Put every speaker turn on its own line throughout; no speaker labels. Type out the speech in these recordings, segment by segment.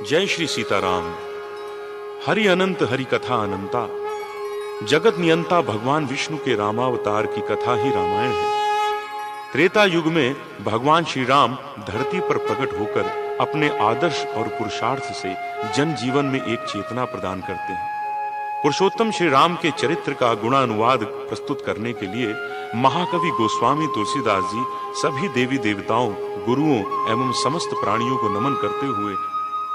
जय श्री सीताराम। हरि अनंत हरि कथा अनंता। जगत नियंता भगवान विष्णु के रामावतार की कथा ही रामायण है। त्रेता युग में भगवान श्री राम धरती पर प्रकट होकर अपने आदर्श और पुरुषार्थ से जन जीवन में एक चेतना प्रदान करते हैं। पुरुषोत्तम श्री राम के चरित्र का गुणानुवाद प्रस्तुत करने के लिए महाकवि गोस्वामी तुलसीदास जी सभी देवी देवताओं, गुरुओं एवं समस्त प्राणियों को नमन करते हुए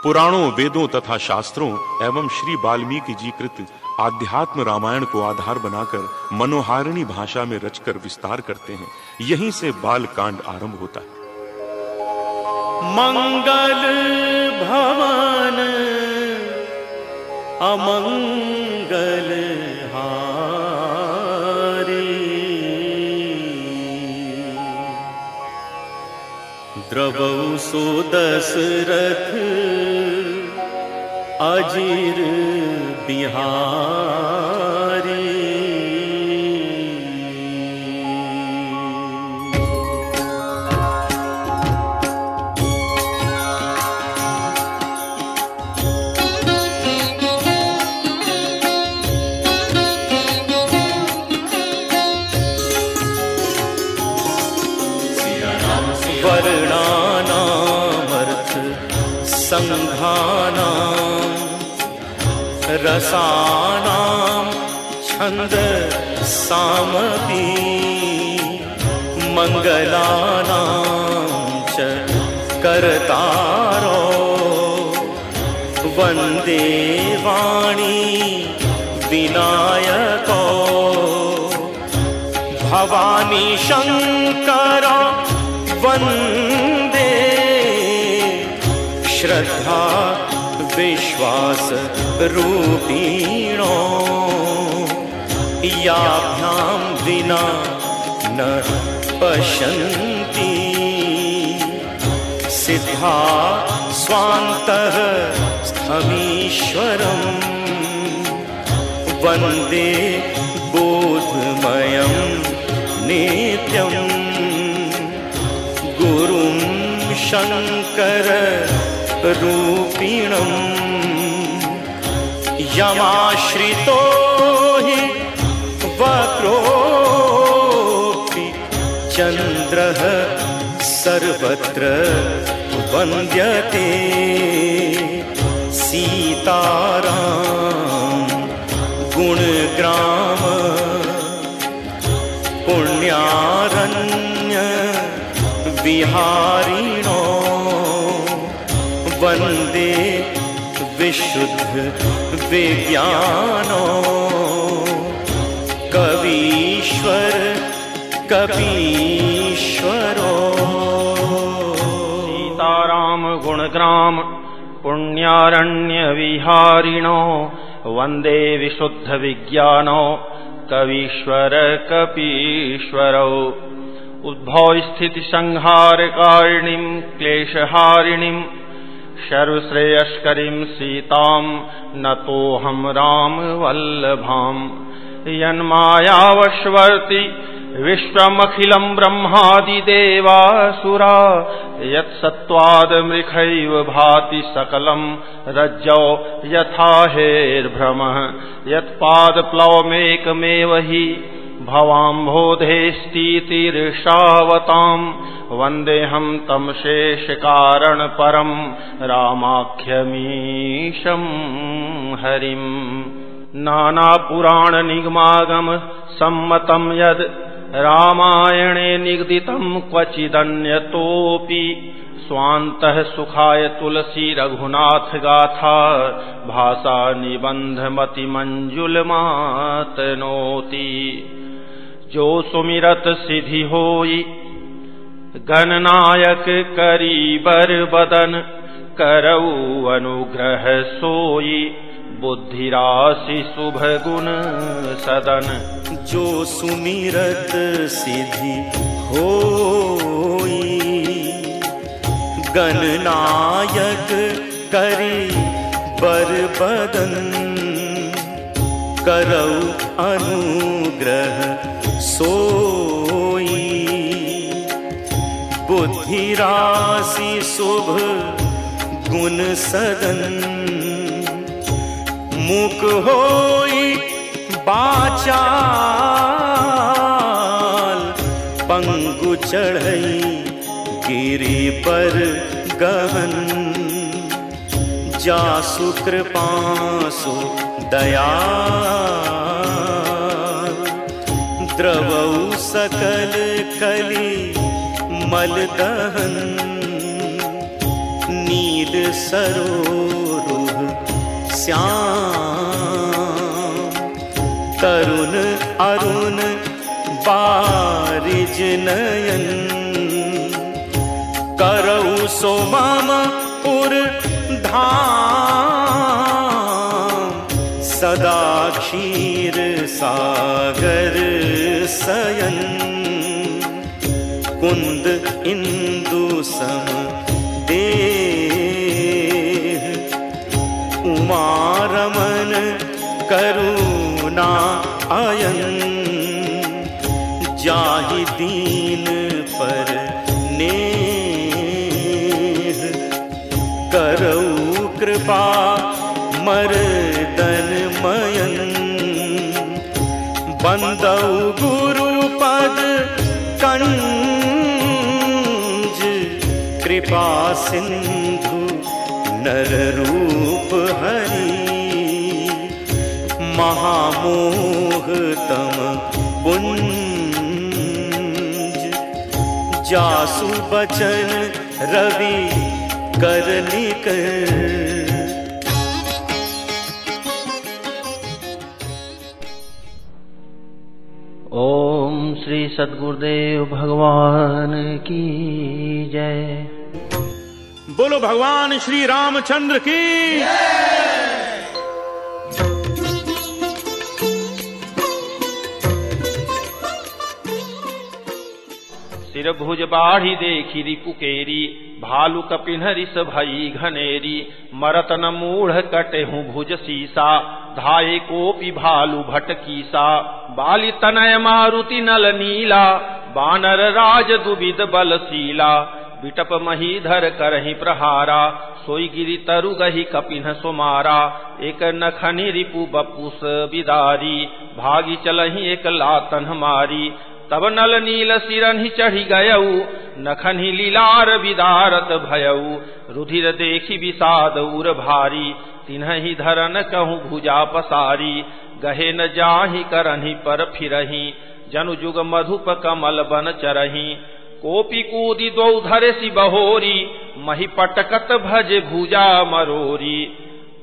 पुराणों, वेदों तथा शास्त्रों एवं श्री वाल्मीकि जी कृत आध्यात्म रामायण को आधार बनाकर मनोहारिणी भाषा में रचकर विस्तार करते हैं। यहीं से बाल कांड आरंभ होता है।
मंगल भवन अमंगल हारी, द्रवौ सो दशरथ अजीर बिहारी। वर्णानामर्थ संघानां रसानां छंद सामपि, मंगलानां च कर्तारो वंदे वाणी विनायको। भवानी शंकर वंदे श्रद्धा विश्वास रूपिणो। याभ्यां विना न पश्यन्ति सिद्धा स्वान्तः स्थमीश्वरम्। वन्दे बोधमयं नित्यम् गुरुं शंकर रूपिणम्। यमाश्रितो हि वक्रोऽपि चन्द्रः सर्वत्र वन्द्यते। सीताराम गुणग्राम पुण्यारण्य विहारिणो। वन्दे विशुद्ध विज्ञानो। कवीश्वर कपीश्वरो।
सीताराम गुणग्राम पुण्यारण्य विहारिणो। वन्दे विशुद्ध विज्ञानो। कवीश्वर कपीश्वरो। उद्भव स्थिति संहार कारिणीं क्लेशहारिणीं सर्वश्रेयस्करीं सीतां नतोऽहं राम वल्लभाम्। यन्मायावशवर्ति विश्वमखिलं ब्रह्मादिदेवासुरा। यत्सत्त्वादमृखैव भाति सकलं रज्जौ यथा हेर्भ्रमः। यत्पादप्लवमेकमेव हि भवाम्भोधेस्तीतिर्षावताम्। वन्देऽहं तं शेषकारणपरं रामाख्यमीशं हरिम्। नानापुराणनिगमागम सम्मतं यद् रामायणे निगदितं क्वचिदन्यतोऽपि। स्वान्तः सुखाय तुलसी रघुनाथ गाथा। भाषा निबन्धमतिमञ्जुलमातनोति। जो सुमिरत सिद्धि होई गणनायक करीबर बदन। करऊ अनुग्रह सोई बुद्धिराशि शुभ गुण सदन।
जो सुमिरत सिद्धि होई गणनायक करीबर बदन। करऊ अनुग्रह सोई बुद्धि राशि शुभ गुण सदन। मुख होई बाचाल, पंगु चढ़ई गिरि पर गहन। जासु कृपासु दयाल, द्रवौ सकल कली मल दहन। नील सरोरुह श्याम, तरुण अरुण बारिज नयन। करऊ सो मम पुर धाम, सदा क्षीर सागर सयन। कुंद इंदु सम देह, उमा रमन करुणा अयन। जाहि दीन पर नेह, करऊ कृपा मर्दन मयन। बंदऊ गुरु पद कंज, कृपा सिंधु नर रूप हरि। महामोह तम पुंज, जासु बचन रवि कर निकर।
ओम श्री सद्गुरुदेव भगवान की जय।
बोलो भगवान श्री रामचंद्र की।
सिर भुज बाढ़ी देखी रिपुकेरी, भालू कपिन्हरि भई घनेरी। मरत न मूढ़ कटे हूँ भुज सीसा, धाये कोपि भालू भटकीसा। बाली तनय मारुति नल नीला, बानर राज दुबिद बलशीला। बिटप महीधर करहि प्रहारा, सोई गिरि तरु गहि कपिन्ह सुमारा। एक नखनि रिपु बपुस बिदारी, भागी चलहि एक लातन मारी। तब नल नील सिरहि चढ़ी गयऊ, नखनि लीलार विदारत भयऊ। रुधिर देखी विषाद उर भारी, तिन्हि धरन कहूँ भुजा पसारी। गहे न जाहि करहि पर फिरहि, जनु जुग मधुप कमल बन चरहि। कोपि कूदि दो धरसि बहोरी, मही पटकत भजे भुजा मरोरी।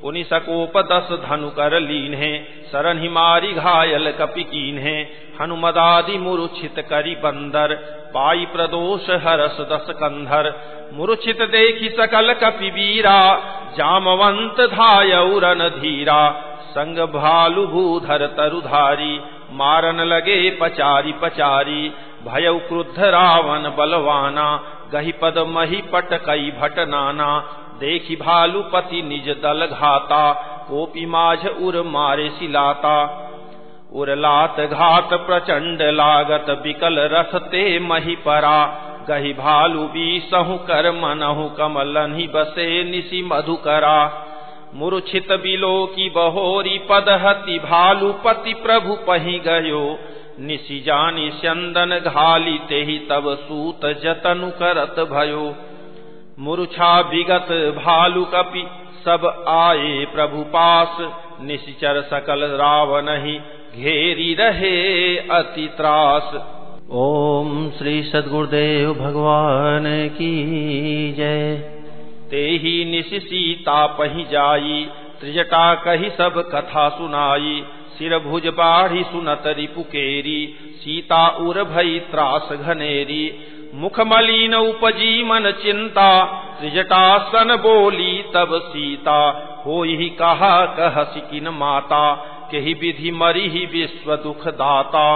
पुनि सकोप 10 धनु कर लीन्हे, सरन मारी घायल कपि कीन्हे। हनुमदादि मूर्छित करि बंदर, पाई प्रदोष हरस 10 कंधर। मूर्छित देखि सकल कपि वीरा, जामवंत धायऊ रणधीरा। संग भालु भूधर तरुधारी, मारन लगे पचारी पचारी। भयउ क्रुद्ध रावण बलवाना, गहि पद मही पटकई भटनाना। देखि भालुपति निज दल घाता, कोपि माझ उर मारे सिलाता। उर लात घात प्रचंड लागत, बिकल रसते मही परा। गहि भालु बीसहु कर मनहु, कमलहि बसे निशि मधुकरा। मूर्छित बिलो की बहोरी, पदहति भालुपति प्रभु पहि गयो। निशि जानि स्यंदन घाली, तेहि तब सूत जतनु करत भयो। मूर्छा विगत भालु कपि सब आए प्रभु पास, निश्चर सकल रावणहि घेरी रहे अति त्रास। ओम श्री सद्गुरुदेव भगवान की जय। तेहि निशि सीता पहि जाई, त्रिजटा कहि सब कथा सुनाई। सिर भुज बाढ़ी सुनत रिपुकेरी, सीता उर भई त्रास घनेरी। मुख मलिन उपजी मन चिंता, त्रिजटासन बोली तब सीता। होई कहा कहसि किन माता, केहि विधि मरिहि विश्व दुख दाता।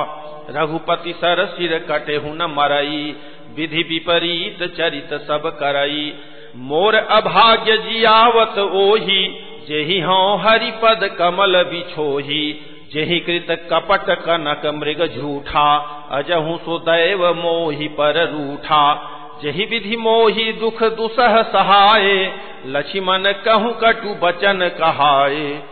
रघुपति सर सिर कटेहु न मरई, विधि विपरीत चरित सब करई। मोर अभाग्य जियावत ओहि, जेहि हौं हरिपद कमल बिछोहि। जेहि कृत कपट कनक मृग झूठा, अजहु सो दैव मोहि पर रूठा। जहि विधि मोहि दुख दुसह सहाय, लक्ष्मण कहूँ कटु बचन कहाए।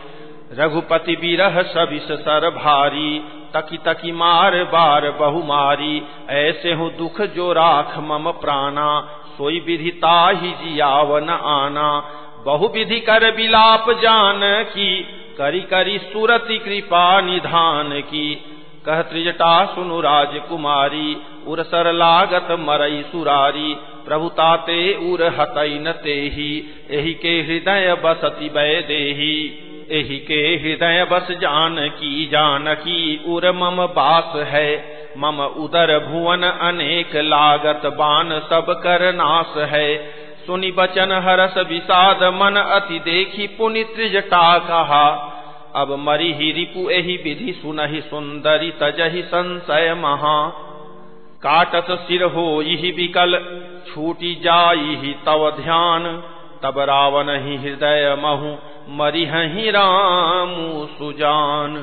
रघुपति बिरह सविस सर भारी, तकी तकी मार बार बहु मारी। ऐसे हूँ दुख जो राख मम प्राणा, सोई विधि ताहि जियावन आना। बहु विधि कर बिलाप जान की, करी करी सुरति कृपा निधान की। कह त्रिजटा सुनु राजकुमारी, उर सर लागत मरई सुरारी। प्रभु ताते उर हतई न तेहि, एहि के हृदय बसति वैदेही। एहि के हृदय बस जानकी, जानकी उर मम बास है। मम उदर भुवन अनेक, लागत बान सब कर नाश है। सुनि बचन हरस विषाद मन, अति देखी पुनि त्रिजटा कहा। अब मरिहि रिपु एहि विधि सुनहि, सुंदरी तजहि संशय महा। काटत सिर होइहि विकल, छूटी जाइहि तव ध्यान। तब रावण ही हृदय महु, मरिहहि रामु सुजान।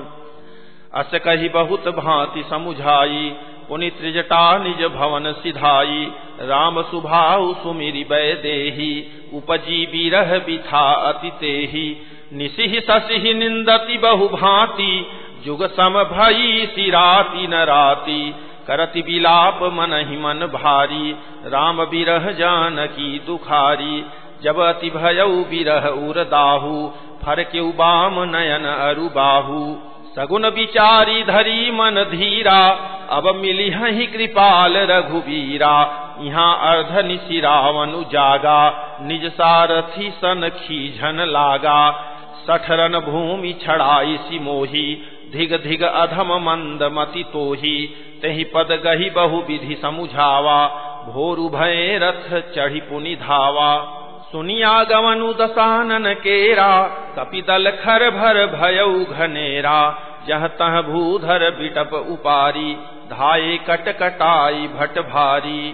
अस कहि बहुत भांति समुझाई, पुनि त्रिजटा निज भवन सिधाई। राम सुभाउ सुमिरि वैदेही, उपजी बिरह बिथा अति तेहि। निसिहि ससिहि निंदति बहु भांति, जुग सम भई सिराति न राति। करति बिलाप मनहि मन भारी, राम बिरह जानकी दुखारी। जब अति भयउ बिरह उर दाहु, फरकेउ बाम नयन अरु बाहु। सगुन विचारी धरी मन धीरा, अब मिलिहहि कृपाल रघुबीरा। यहाँ अर्ध निशि रावण जागा, निज सारथी सन खीझन लागा। 60 रन भूमि छड़ाई सी मोही, धिग धिग अधम मंद मति तोही। तेहि पद गही बहु विधि समुझावा, भोरु भय रथ चढ़ी पुनि धावा। सुनिया गवनु दसानन केरा, कपिदल खर भर भयउ घनेरा। जह तह भूधर बिटप उपारी, धाये कट कटाई भट भारी।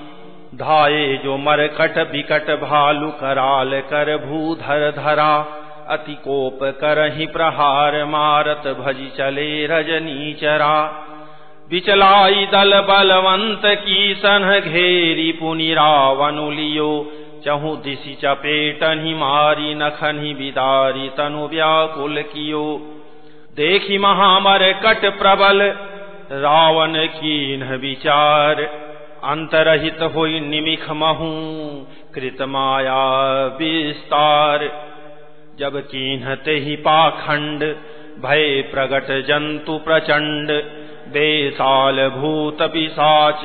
धाये जो मरकट बिकट भालु, कराल कर भूधर धरा। अति कोप करहि प्रहार, मारत भजी चले रजनीचरा। बिचलाई दल बलवंत की, सन घेरी पुनि रावनु लियो। चहु दिशि चपेटहि मारी, नखनि बिदारी तनु व्याकुल कियो। देखि महामर कट प्रबल, रावण कीन्ह विचार। अंतरहित होई निमिख महु, कृत माया विस्तार। जब कीन्हते ही पाखंड, भय प्रगट जंतु प्रचंड। बेसाल भूत पिशाच,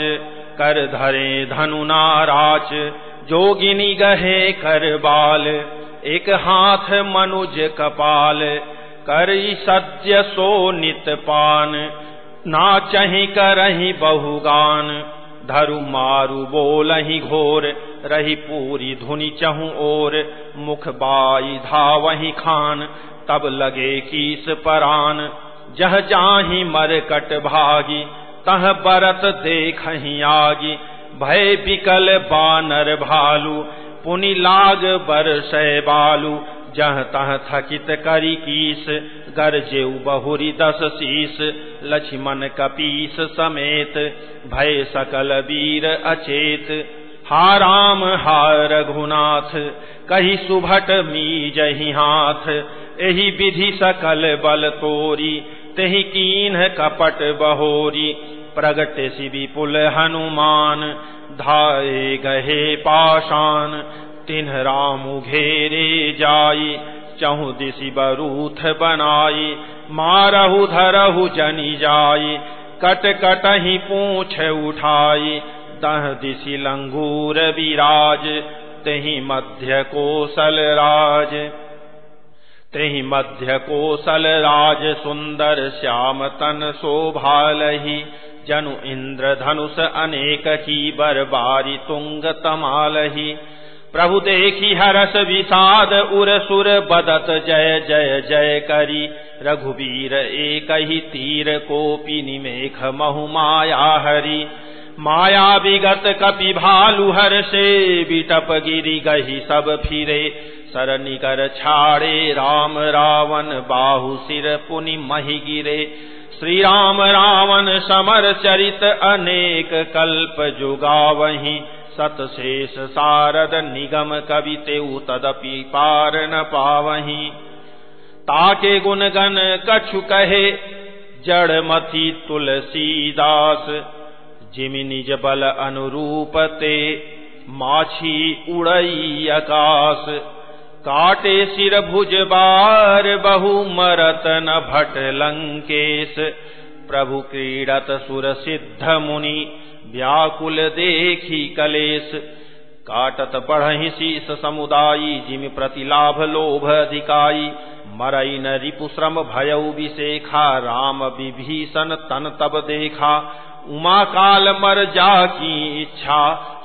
कर धरे धनु नाराच। जोगिनी गहे कर बाल, एक हाथ मनुज कपाल। करी सद्य सो नित पान, नाचहि करहि बहुगान। धरु मारु बोलहि घोर, रही पूरी धुनि चहु ओर। मुख बाई धावहि खान, तब लगे कीस परान। जह जाहि मरकट भागी, तह बरत देखहि आगी। भय बिकल बानर भालू, पुनि लाग बरसै बालू। जह तह थकित करी कीस, गरजेउ बहुरी 10 शीस। लक्ष्मण कपीस समेत, भय सकल वीर अचेत। हा राम हा रघुनाथ, कही सुभट मीजहि हाथ। एहि विधि सकल बल तोरी, तेहि कीन्ह कपट बहोरी। प्रगटे सि विपुल हनुमान, धाये गहे पाषाण। तिन्ह रामु घेरे जाई, चहु दिशि बरूथ बनाई। मारहु धरहु जनि जाई, कट कटहि पूँछ उठाई। तह दिशि लंगूर विराज, तेहि मध्य कोसल राज। तेहि मध्य कोसल राज, सुंदर श्याम तन शोभालहि। जनु इंद्र धनुष अनेक की, बरबारी तुंग तमालहि। प्रभु देखी हरस विषाद, उर सुर बदत जय जय जय करी। रघुबीर एक ही तीर, कोपि निमेख महु माया हरि। माया विगत कपि भालु हर्षे, बिटप गिरि गही सब फिरे। सरनि कर छाड़े राम रावण, बाहु सिर पुनि महि गिरे। श्री राम रावण समर चरित, अनेक कल्प जुगावहि। सतशेष सारद निगम कवितेउ तदपि पार न पावहीं। ताके गुण गण कछु कहे जड़मति तुलसीदास, जिमि निज बल अनुरूप ते माछी उड़ई आकाश। काटे सिर भुज बार बहु मरत न भट लंकेश, प्रभु क्रीडत सुर सिद्ध मुनि व्याकुल देखी कलेश। काटत बढ़हि शीस समुदायी, जिमि प्रतिलाभ लोभ अधिकाई। मरई न रिपु श्रम भयउ विशेखा, राम विभीषण तन तब देखा। उमा काल मर जाकी इच्छा,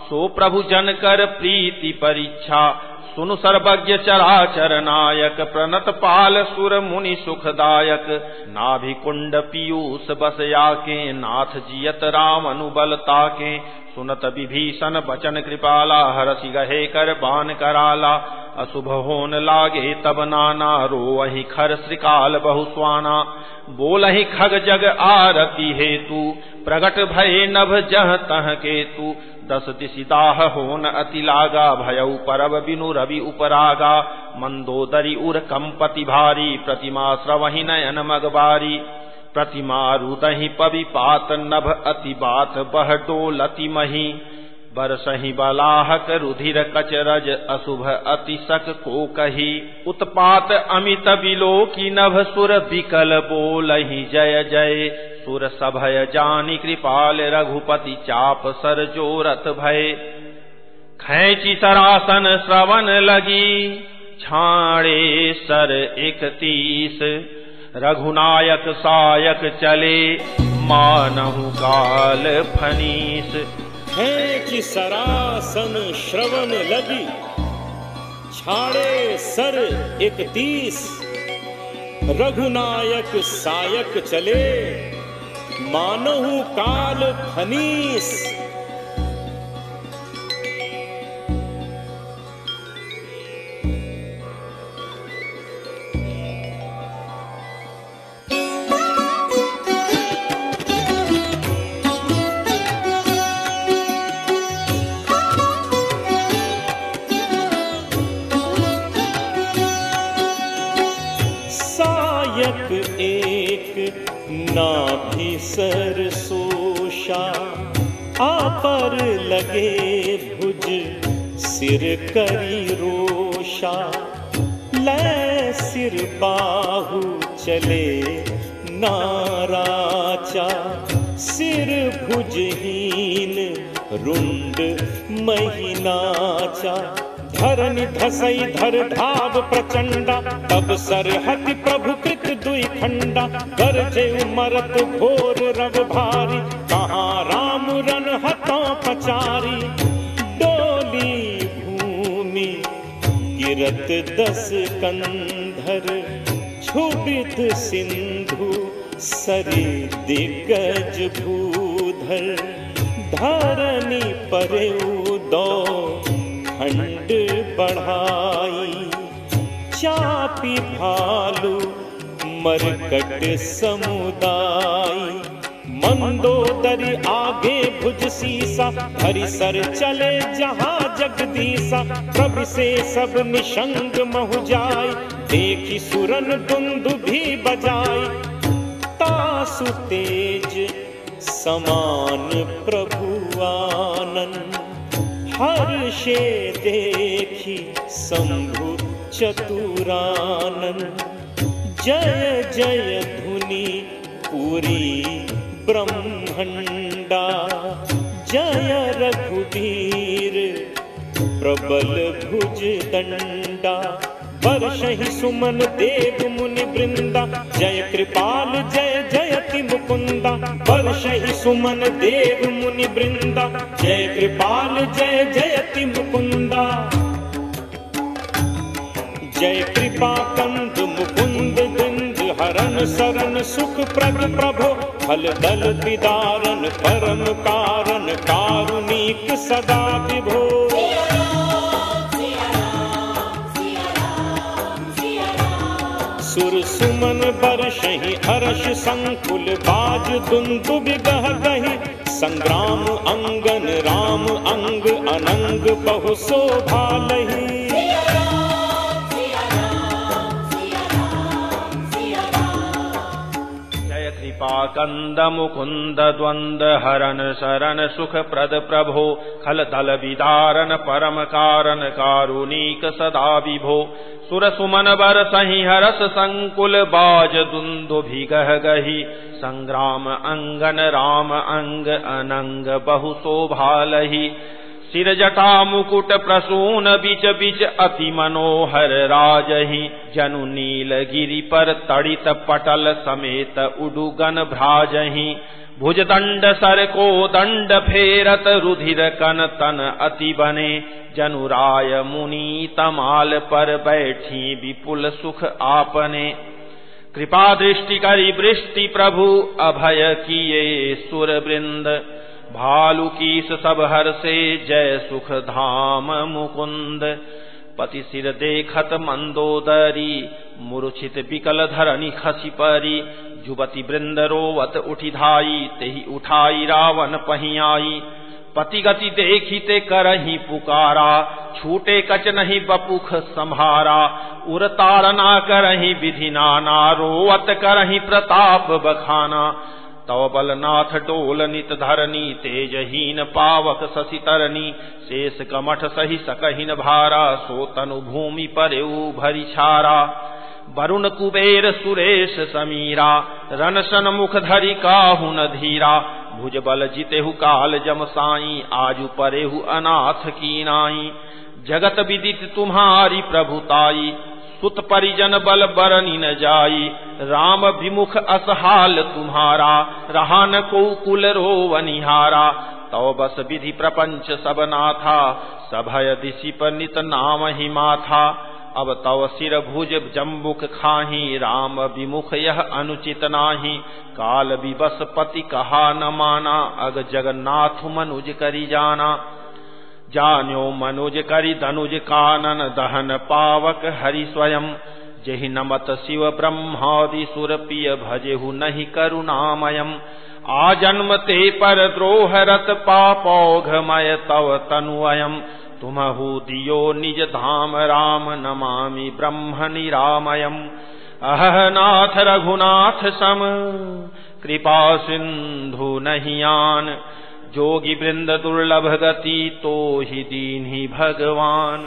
सो प्रभु जन कर प्रीति परीक्षा। सुनु सर्वज्ञ चराचर नायक, प्रणत पाल सुर मुनि सुखदायक। नाभि कुंड पीयूष बस आके, नाथ जियत राम अनुबल ताके। सुनत विभीषण बचन कृपाला, हरसि गहे कर बान कराला। अशुभ होन लागे तब नाना, रोवहि खर श्रीकाल बहु स्वाना। बोलहि खग जग आरती हेतु, प्रगट भये नभ जह तह केतु। दस दिशि दाह होन अति लागा, भयउ परब बिनु रवि उपरागा। मंदोदरी उर कंपति भारी, प्रतिमा श्रवहि नयन मगबारी। प्रतिमा रुदहि पवि पात, नभ अति बात बह डोलति मही। बरसहि बलाहक रुधिर कचरज, अशुभ अति सक को कही। उत्पात अमित बिलो की नभ, सुर बिकल बोलहि जय जय। सुर सभय जानि कृपाल, रघुपति चाप सर जोरत भय। खैची सरासन श्रवण लगी, छाड़े सर 31। रघुनायक सायक चले, मानहु काल फनीस।
खैची सरासन श्रवण लगी, छाड़े सर 31। रघुनायक सायक चले, मानहु काल फनीस। सायक एक नाभि सरसोषा, आपर लगे भुज सिर करी रोषा। लै सिर बाहु चले नाराचा, सिर भुजहीन रुंड महिनाचा। धरनि धसई धर धाव प्रचंडा, तब सरहति प्रभु कृत दुई खंडा। गरजे मरत घोर रव भारी, कहाँ राम रन हतों पचारी। डोली भूमि गिरत 10 कंधर, क्षुभित सिंधु सरी दिग्गज भूधर। धरनी परे दो खंड बढ़ाई, चापी भालू मरकट समुदाय। मंदोदरी आगे भुज सीसा, हरिसर चले जहाँ जगदीसा। प्रभु से सब निशंग महु जाय, देखी सुरन दुंदुभि बजाई। तासु तेज समान प्रभु आनंद, हर्षे देखी शंभु चतुरानन। जय जय धुनि पूरी ब्रह्मंडा, जय रघुवीर प्रबल भुज दंडा। वर्षहि सुमन देव मुनि वृंदा, जय कृपाल जय जयति मुकुंदा। वर्षहि सुमन देव मुनि वृंदा, जय कृपाल जय जयति मुकुंदा। जय कृपा कंद मुकुंद बिंद, हरन सरन सुख प्रद प्रभो। फल दल विदारन परम कारण, कारुणिक सदा विभो। सुर सुमन बरषहि हर्ष संकुल, बाज दुंदुभि गह गहि। संग्राम अंगन राम अंग अनंग बहु शोभा लही।
कृपा कंद मुकुंद द्वंद हरन शरण सुख प्रद प्रभो खल दल विदारन परम कारण कारुणिक सदा विभो सुर सुमन बर सही हरस संकुल बाज दुंदुभि गह गही संग्राम अंगन राम अंग अनंग बहु शोभा लही। सिर जटा मुकुट प्रसून बिच बिच अति मनोहर राजहि जनु नील गिरि पर तड़ित पटल समेत उडुगन भ्राजहि भुज दंड सर को दंड फेरत रुधिर कन तन अति बने जनु राय मुनि तमाल पर बैठी विपुल सुख आपने। कृपा दृष्टि करी वृष्टि प्रभु अभय किए सुर वृंद भालु कीस सब हर से जय सुख धाम मुकुंद। पति सिर देखत मंदोदरी मूर्छित बिकल धरनी खसी परी जुबती वृंद रोवत उठी धाई तेहि उठाई रावण पहियाई। पति गति देखिते करही पुकारा छूटे कच नहीं बपुख संहारा उर ताड़ना करही विधि नाना रोवत करही प्रताप बखाना। तव बलनाथ डोल नित धरनी तेजहीन पावक शशि तरनी शेष कमठ सही सकहीन भारा सो तनु भूमि परेऊ भरी छारा। वरुण कुबेर सुरेश समीरा रनसन मुख धरि काहु न धीरा भुज बल जितेहु काल जम साई आजु परेहु अनाथ की नाई। जगत विदित तुम्हारी प्रभुताई सुत परिजन बल बरनी न जाई राम विमुख असहाल तुम्हारा रहा न को कुल रोवनिहारा। तव बस विधि प्रपंच सब नाथा सभय दिशि पर नित नाम ही माथा। अब तव सिर भुज जम्बुक खाही राम विमुख यह अनुचित नाही काल विबस पति कहा न माना अग जगन्नाथ मनुज करी जाना। जान्यो मनुज करी धनुज कानन दहन पावक हरि स्वयं जेहि नमत शिव ब्रह्मादि सुर पिय भजेहु नहीं करुणामयम। आ जन्म ते पर द्रोह रत पापौघमय तव तनुअयम तुम्हु दियो निज धाम राम नमामि ब्रह्म निरामयम। अह नाथ रघुनाथ सम कृपा सिंधु नहीं आन जोगी वृंद दुर्लभ गति तो ही दीन्हि भगवान।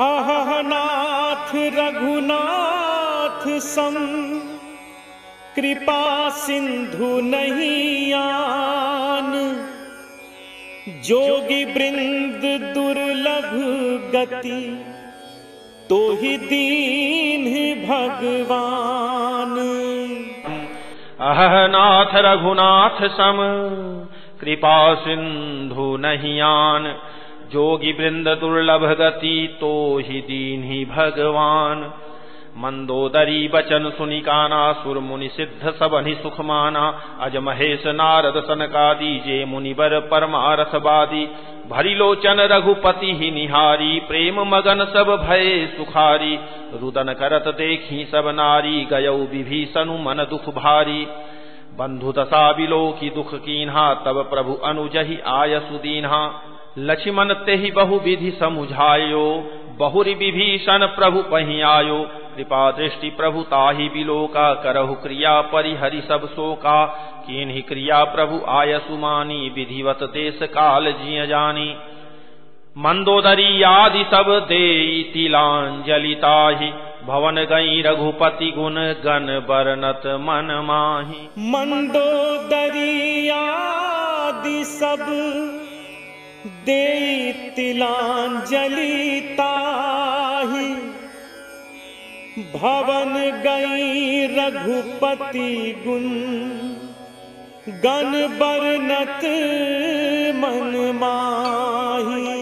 अह नाथ रघुनाथ सम कृपा सिंधु नहीं आन जोगी वृंद दुर्लभ गति तो ही दीन्हि भगवान।
अह नाथ रघुनाथ सम कृपा सिंधु नहीं आन जोगी वृंद दुर्लभ गति तो ही दीन्हि भगवान। मंदोदरी बचन सुनि काना सुर मुनि सिद्ध सबहि सुख माना अज महेश नारद सनकादि जे मुनिवर परमारथ बादी भरी लोचन रघुपति ही निहारी प्रेम मगन सब भय सुखारी रुदन करत देखी सब नारी गयौ विभीषनु मन दुख भारी। बंधु दशा बिलोकी दुख कीन्हा तब प्रभु अनुजहि आय सुदीन्हा लक्ष्मण तेहि बहु विधि समुझायो बहुरि विभीषण प्रभु पहि आयो। कृपा दृष्टि प्रभु ताहि बिलोका करहु क्रिया परिहरि सब शोका कीन्हि क्रिया प्रभु आय सुमानी विधिवत देश काल जिय जानी। मंदोदरी आदि सब देई तिलांजलि ताहि भवन गई रघुपति गुण गण बरनत मन माहि।
मंदोदरी आदि सब देई तिलांजलि ताहि भवन गई रघुपति गुण गण बरनत मन माहि।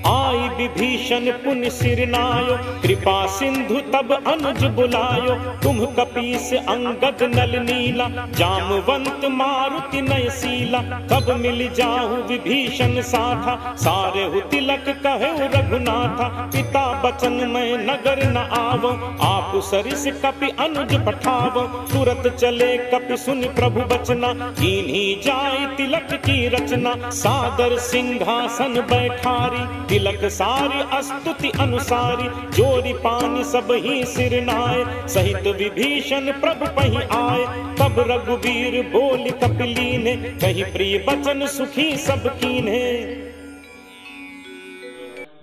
आई विभीषण पुनि सिर नायो, कृपा सिंधु तब अनुज बुलायो, तुम कपीस अंगद नल नीला, जामवंत मारुति नय सीला, कब मिल जाहु विभीषण साथा, सारे हु तिलक कहे रघुनाथा, पिता बचन में नगर न आवो, आप सरिस कपि अनुज पठावो, तुरत चले कपि सुन प्रभु बचना, कीन्ही जाय तिलक की रचना, सादर सिंहासन बैठारी, तिलक सारी अस्तुति अनुसारी, जोरी पानी सब ही सिर नाय, सहित विभीषण प्रभु पही आए, तब रघुवीर बोल कपिलीने, कही प्रिय बचन सुखी सब कीन्हे।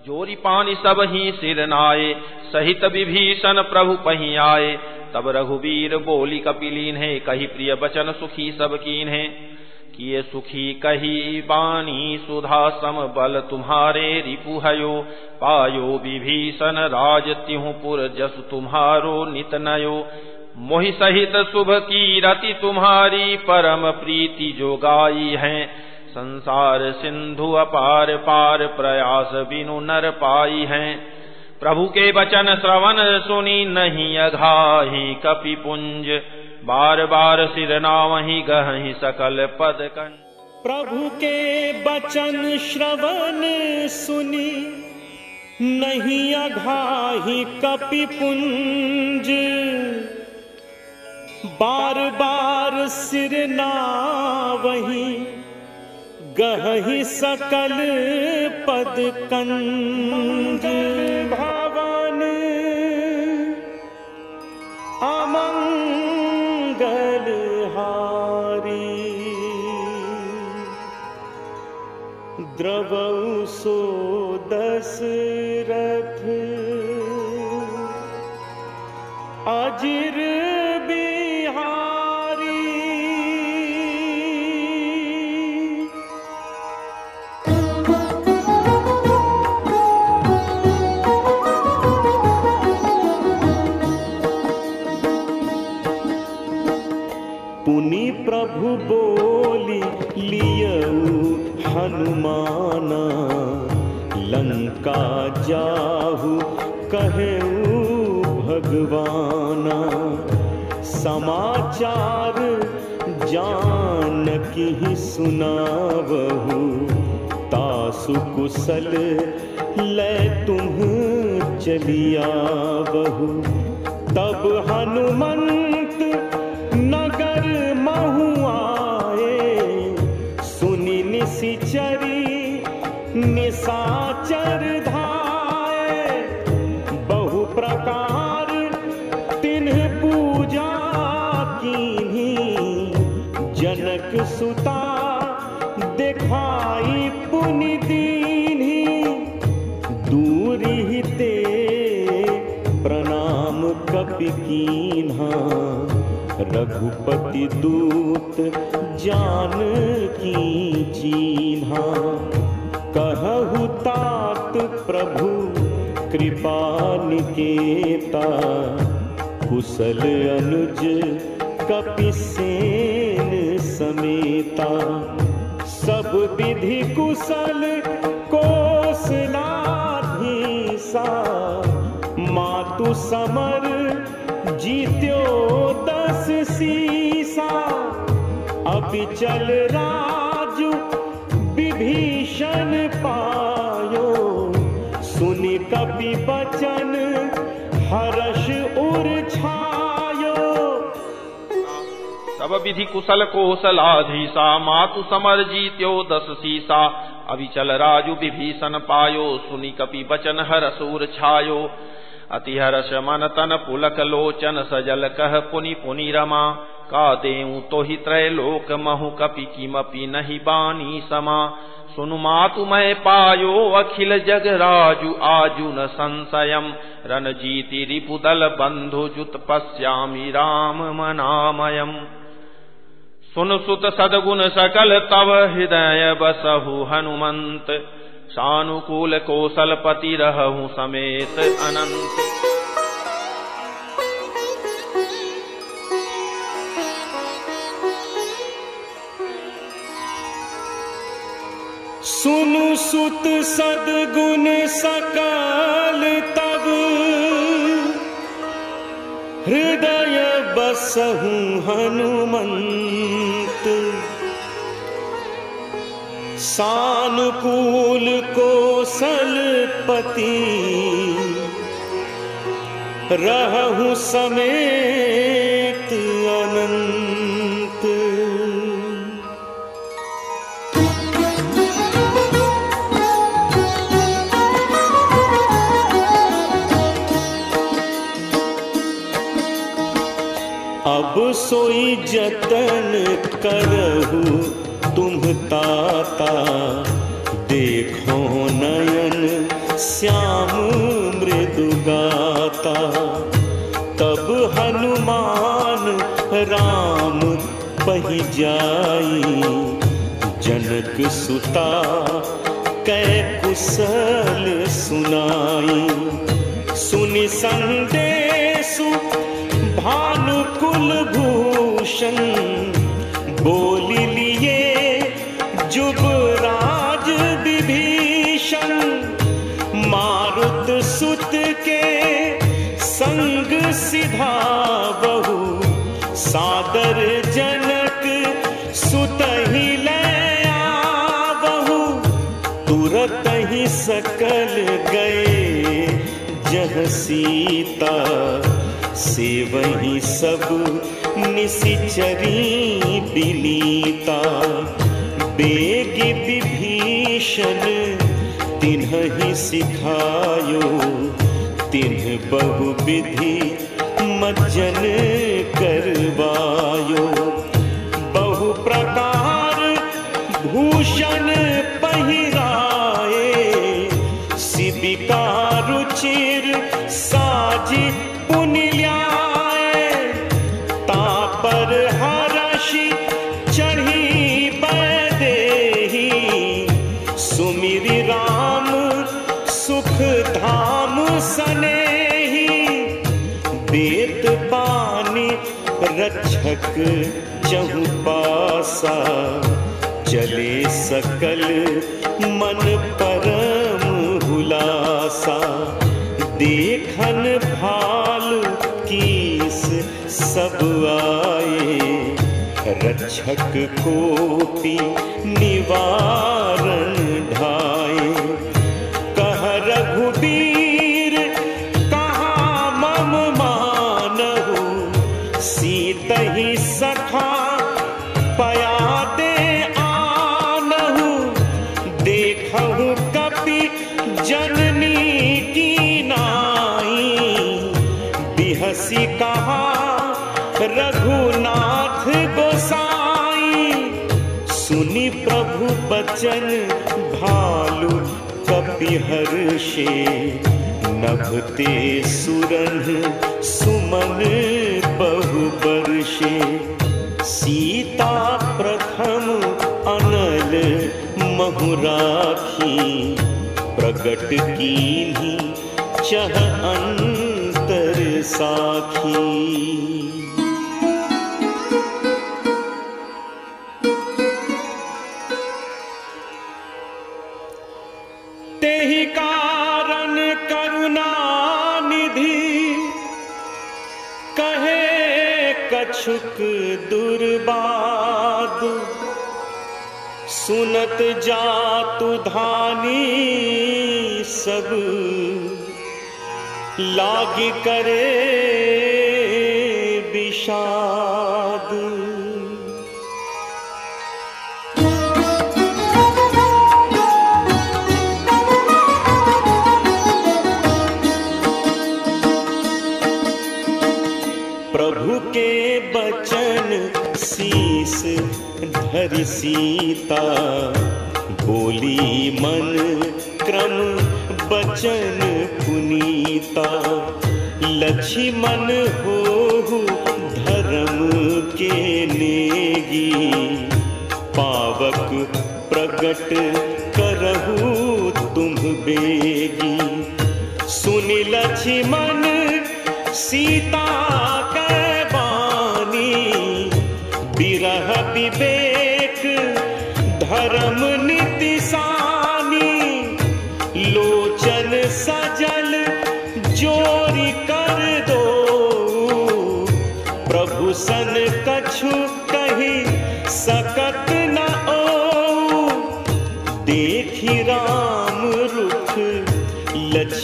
जोरी पानी सब ही सिर नाये, सहित विभीषण प्रभु पही आए, तब रघुवीर बोली कपिलीन है, कही प्रिय बचन सुखी सब कीन है। किए सुखी कही बानी सुधा सम बल तुम्हारे रिपु हयो, पायो विभीषण राज तिहु पुर जस तुम्हारो नित नयो, मोहि सहित शुभ की रति तुम्हारी परम प्रीति जो गाई है, संसार सिंधु अपार पार प्रयास बिनु नर पाई है, प्रभु के वचन श्रवण सुनी नहीं अघाही कपि पुंज, बार बार सिर नावहि गहि सकल पद कंज।
प्रभु के वचन श्रवण सुनी नहीं अघाही कपि पुंज, बार बार सिर नावहि गहि सकल पद कंज। भवन अमंगल हारी, द्रवौ सो दशरथ अजिर पुनि प्रभु बोली लियऊ हनुमाना, लंका जाहु कहेऊ भगवाना, समाचार जानकी सुनावहु, तासु कुशल लै तुम चलियावहु, तब हनुमंत नगर महु आए, सुनि निशिचरी निशाचर धाये, बहु प्रकार तिन्ह पूजा कीन्ही, जनक सुता दिखाई पुनि दीन्ही, दूरी ते प्रणाम कपि कीन्हा, रघुपति दूत जानकी चीन्हा, कहहु तात प्रभु कृपा निकेता, कुशल अनुज कपिसेन समेता, सब विधि कुशल कौशलाधीसा, मातु समर जीत्यो दस सीसा, अबिचल राजु विभीषण पायो, सुनि कपि बचन हर्ष उर छायो।
तब विधि कुशल कौशलाधीसा, मातु समर जीत्यो दस सीसा, अविचल राजु विभीषण पायो, सुनि कपि बचन हर्ष उर छायो, अति हर्ष मन तन पुलक लोचन, सजल कह पुनि पुनि रमा, का देऊं तो ही त्रैलोक महु कपि किमपि नहीं बानी समा, सुनु मातु मैं पायो अखिल जग राजु आजु न संशयम, रणजीति रिपुदल बंधु जुत पश्यामि राम मनामयम, सुन सुत सदगुण सकल तव हृदय बसहु हनुमंत, सानुकूल कौशलपति रहूं समेत अनंत।
सुनु सुत सद्गुण सकल तब हृदय बसहु हनुमंत। सानुकूल कौशलपति रहु समेत अनंत। अब सोई जतन करहु तुम ताता, देखो नयन श्याम मृदु गाता। तब हनुमान राम पहि जाई, जनक सुता कै कुशल सुनाई। सुनि संदेशु भानुकुल भूषण, बोली लिए जुबराज विभीषण। मारुत सुत के संग सिधावहु, सादर जनक सुतहि ले आवहु। तुरत ही सकल गए जह सीता, सेवहि सब निशिचरी बिनीता। बेगी विभीषण तिन्हि सिखायो, तिन्ह बहु विधि मज्जन करवायो। बहु प्रकार भूषण पहिराए, शिबिका रुचिर साजी पुनि ल्याए। तापर हर्षि चढ़ी बैदेही, सुमिरि राम सुख धाम सनेही। बेत बानी रक्षक चहु पासा, चले सकल मन परम हुलासा। देखन भाल कीस सब आए, रक्षक कोटि निवारण ढाए। कह रघुबीर कहाँ मम मानहु, सीतहि सखा पया दे आनहु। देखहु कपि जननी की नाई, बिहसी कहा रघुनाथ गोसाई। सुनि प्रभु बचन भालु कपि हर्षे, नभते सुरन सुमन बहु बर्षे। सीता प्रथम अनल महु राखी, प्रगट कीन्ही चह अंतर साखी। तेहि कारण करुणा निधि, कहे कछुक दुर्बाद। सुनत जातु धानी सब, लागी करे विषाद। प्रभु के बचन शीस धरि सीता, बोली मन क्रम बचन पुनीता। लक्ष्मण होहु धर्म के नेगी, पावक प्रगट करहु तुम बेगी। सुनि लक्ष्मण सीता कै बानी, विरह विवेक धर्म नीति सा।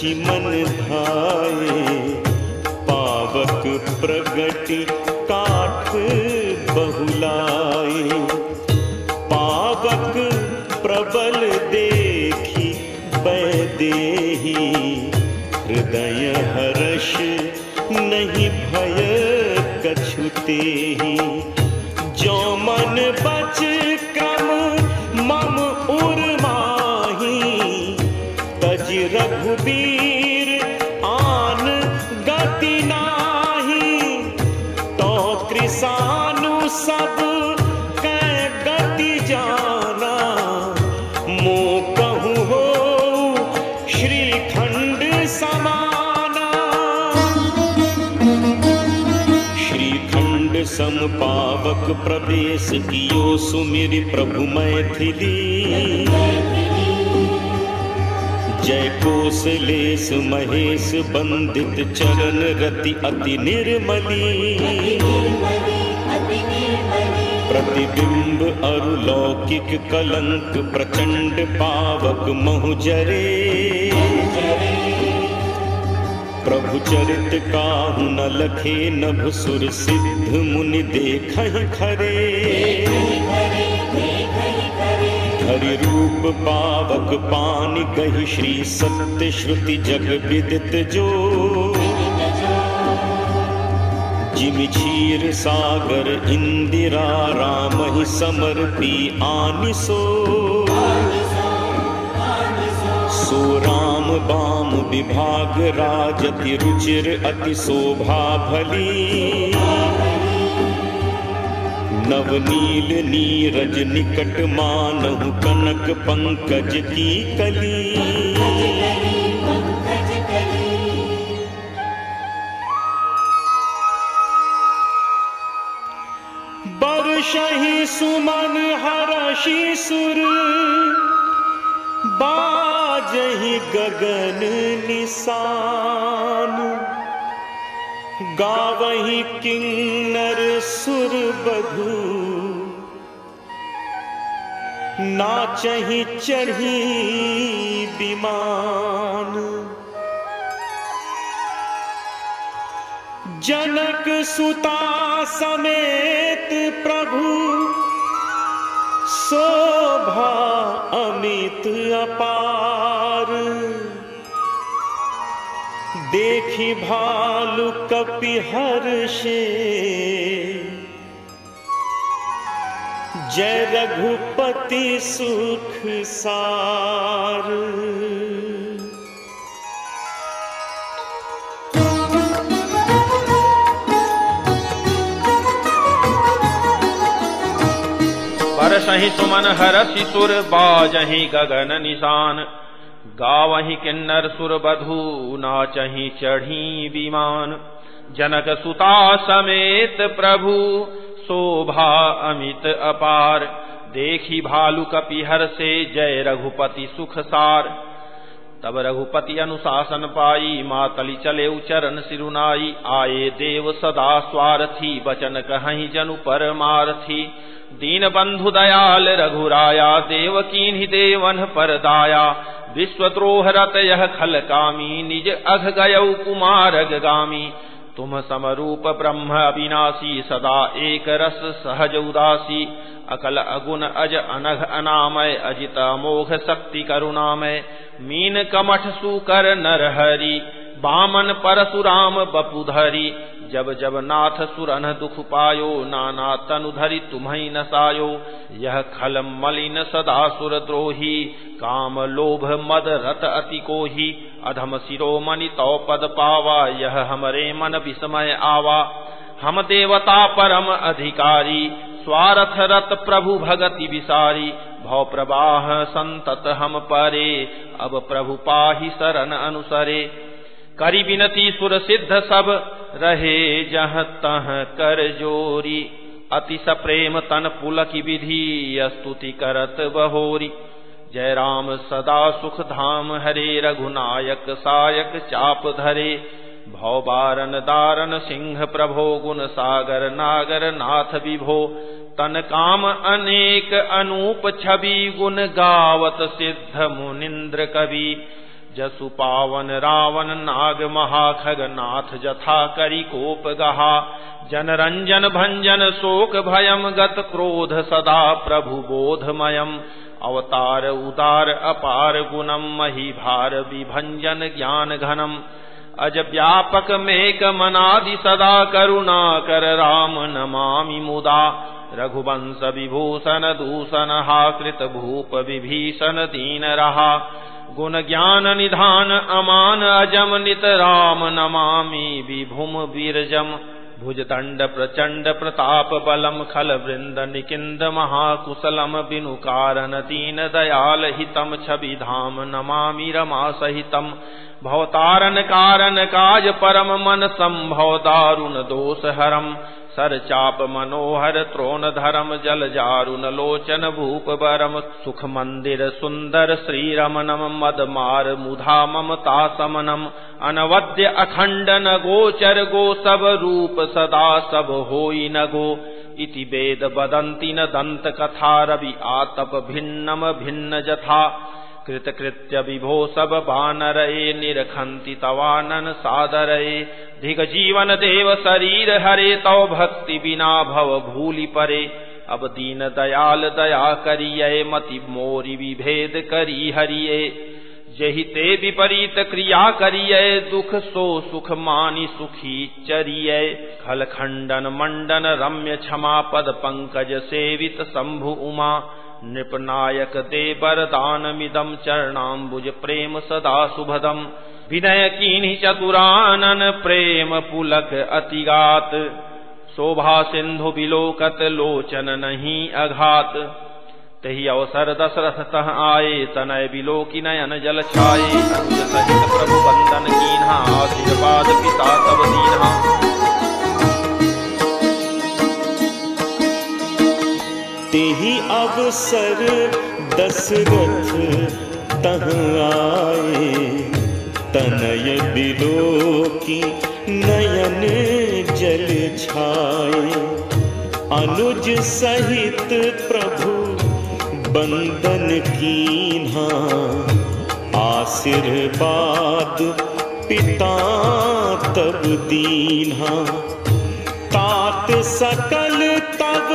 शशि मन धाये, पावक प्रगति काठ बहुलाए। पावक प्रबल देखी वैदेही, हृदय हर्ष नहीं भय कछु तेहि। जो मन बच क्रम मम उर्माही, तज रघुबीर आन गति नाही। तो त्रिसानु सब कै गति जाना, मो कहूँ हो श्रीखंड समाना। श्रीखंड सम पावक प्रवेश कियो, सुमिरि प्रभु मैथिली। जय कोसलेश महेश बंदित, चरण रति अति निर्मली। प्रतिबिंब अरुलौकिक कलंक, प्रचंड पावक महु जरे। प्रभु चरित काहू न लखे, नभ सुर सिद्ध मुनि देखहि खरे। हरि रूप पावक पानि कहि, श्री सत्य श्रुति जग विदित जो। जिमि क्षीर सागर इंदिरा, रामहि समर्पी आनिसो। सो राम बाम विभाग, राजति रुचिर अति शोभा भली। नवनील नीरज निकट, मानहु कनक पंकज की कली। बरसहि सुमन हरषि सुर, बाजहि गगन निशान। गावहि किन्नर सुर बधू, नाचहि चढ़ी विमान। जनक सुता समेत प्रभु, शोभा अमित अपार। देखी भालु कपि हर्षे, जय रघुपति सुख सार।
बरसहि सुमन हरषि सुर, बाजहि गगन निशान। गावहि किन्नर सुर बधू, नाचहि चढ़ी विमान। जनक सुता समेत प्रभु, शोभा अमित अपार। देखी भालु कपि हर्षे, जय रघुपति सुख सार। तब रघुपति अनुशासन पाई, मातलि चले चरण सिरुनाई। आए देव सदा स्वार्थी, बचन कहीं जनु परमार्थी। दीन बंधु दयाल रघुराया, देव कीन्हि देवन पर दाया। विश्वद्रोह रत यह खल कामी, निज अघ गयौ कुमारग गामी। तुम समरूप ब्रह्म अविनाशी, सदा एक रस सहज उदासी। अकल अगुण अज अनघ अनामय, अजित अमोघ शक्ति करुणामय। मीन कमठ सुकर नर हरि, बामन परशुराम बपुधरी। जब जब नाथ सुरन दुख पायो, नाना तनु धरि तुम्हि नसायो। यह खल मलिन सदा सुर द्रोही, काम लोभ मद रत अति कोही। अधम शिरोमणि तौ पद पावा, यह हमरे मन विस्मय आवा। हम देवता परम अधिकारी, स्वार्थ रत प्रभु भगति विसारी। भव प्रवाह संतत हम परे, अब प्रभु पाहि शरण अनुसरे। करि विनती सुर सिद्ध सब, रहे जह तह कर जोरी। अति सप्रेम तन पुलक विधि, स्तुति करत बहोरी। जय राम सदा सुख धाम हरे, रघुनायक सायक चाप धरे। भव बारन दारन सिंह प्रभो, गुण सागर नागर नाथ विभो। तन काम अनेक अनूप छवि, गुण गावत सिद्ध मुनिंद्र कवि। जसु पावन रावण नाग महाखग नाथ जथा करी कोप गहा जनरंजन भंजन शोक भयम गत क्रोध सदा प्रभु बोधमयम अवतार उदार अपार गुणम मही भार विभंजन ज्ञान घनम अज व्यापक मेक मनादि सदा करुणा कर राम नमामि मुदा रघुवंश विभूषण दूषण हा कृत भूप विभीषण दीन रहा गुण ज्ञान निधान अमान अजम नित राम नमामि विभुम बीरजम भुजदंड प्रचंड प्रताप बलम खल वृंद निकिंद महाकुशलम बिनु कारण दीन दयाल हितम छवि धाम नमामि रमा सहितम भवतारण कारण काज परम मन संभव दारुण दोष हरम सर चाप मनोहर त्रोण धरम जल जारुन लोचन भूप बरम सुख मंदिर सुंदर श्री रमनम मद मार मुधा ममता समनम अनवद्य अखंड न गोचर गो सब रूप सदा सब होई न गो इति वेद बदंती न दंत कथा रवि आतप भिन्नम भिन्न जथा कृत कृत्य विभो सब बानरये निरखंति तवानन सादरये धिक जीवन देव शरीर हरे तव भक्ति बिना भव भूलि परे अब दीन दयाल दया करिये मति मोरि विभेद करी हरिये जहि ते विपरीत क्रिया करिये दुख सो सुख मानि सुखी चरिये खल खंडन मंडन रम्य क्षमा पद पंकज सेवित शंभु उमा नृपनायक दे वरदानमिदं चरणाम्बुज प्रेम सदा सुभदम विनय कीन्हि चतुरानन प्रेम पुलक अतिगात शोभा सिंधु बिलोकत लोचन नहीं अघात तहि अवसर दशरथ तह आए तनय बिलोकी नयन जल छाए अनुज सहित प्रभु वंदन कीन्हा आशीर्वाद पिता तब दीन्हा
तेहि अवसर दशरथ तह आए तनय बिलोकी नयन जल छाए अनुज सहित प्रभु बंदन कीन्हा आशीर्वाद पिता तब दीन्हा तात सकल तब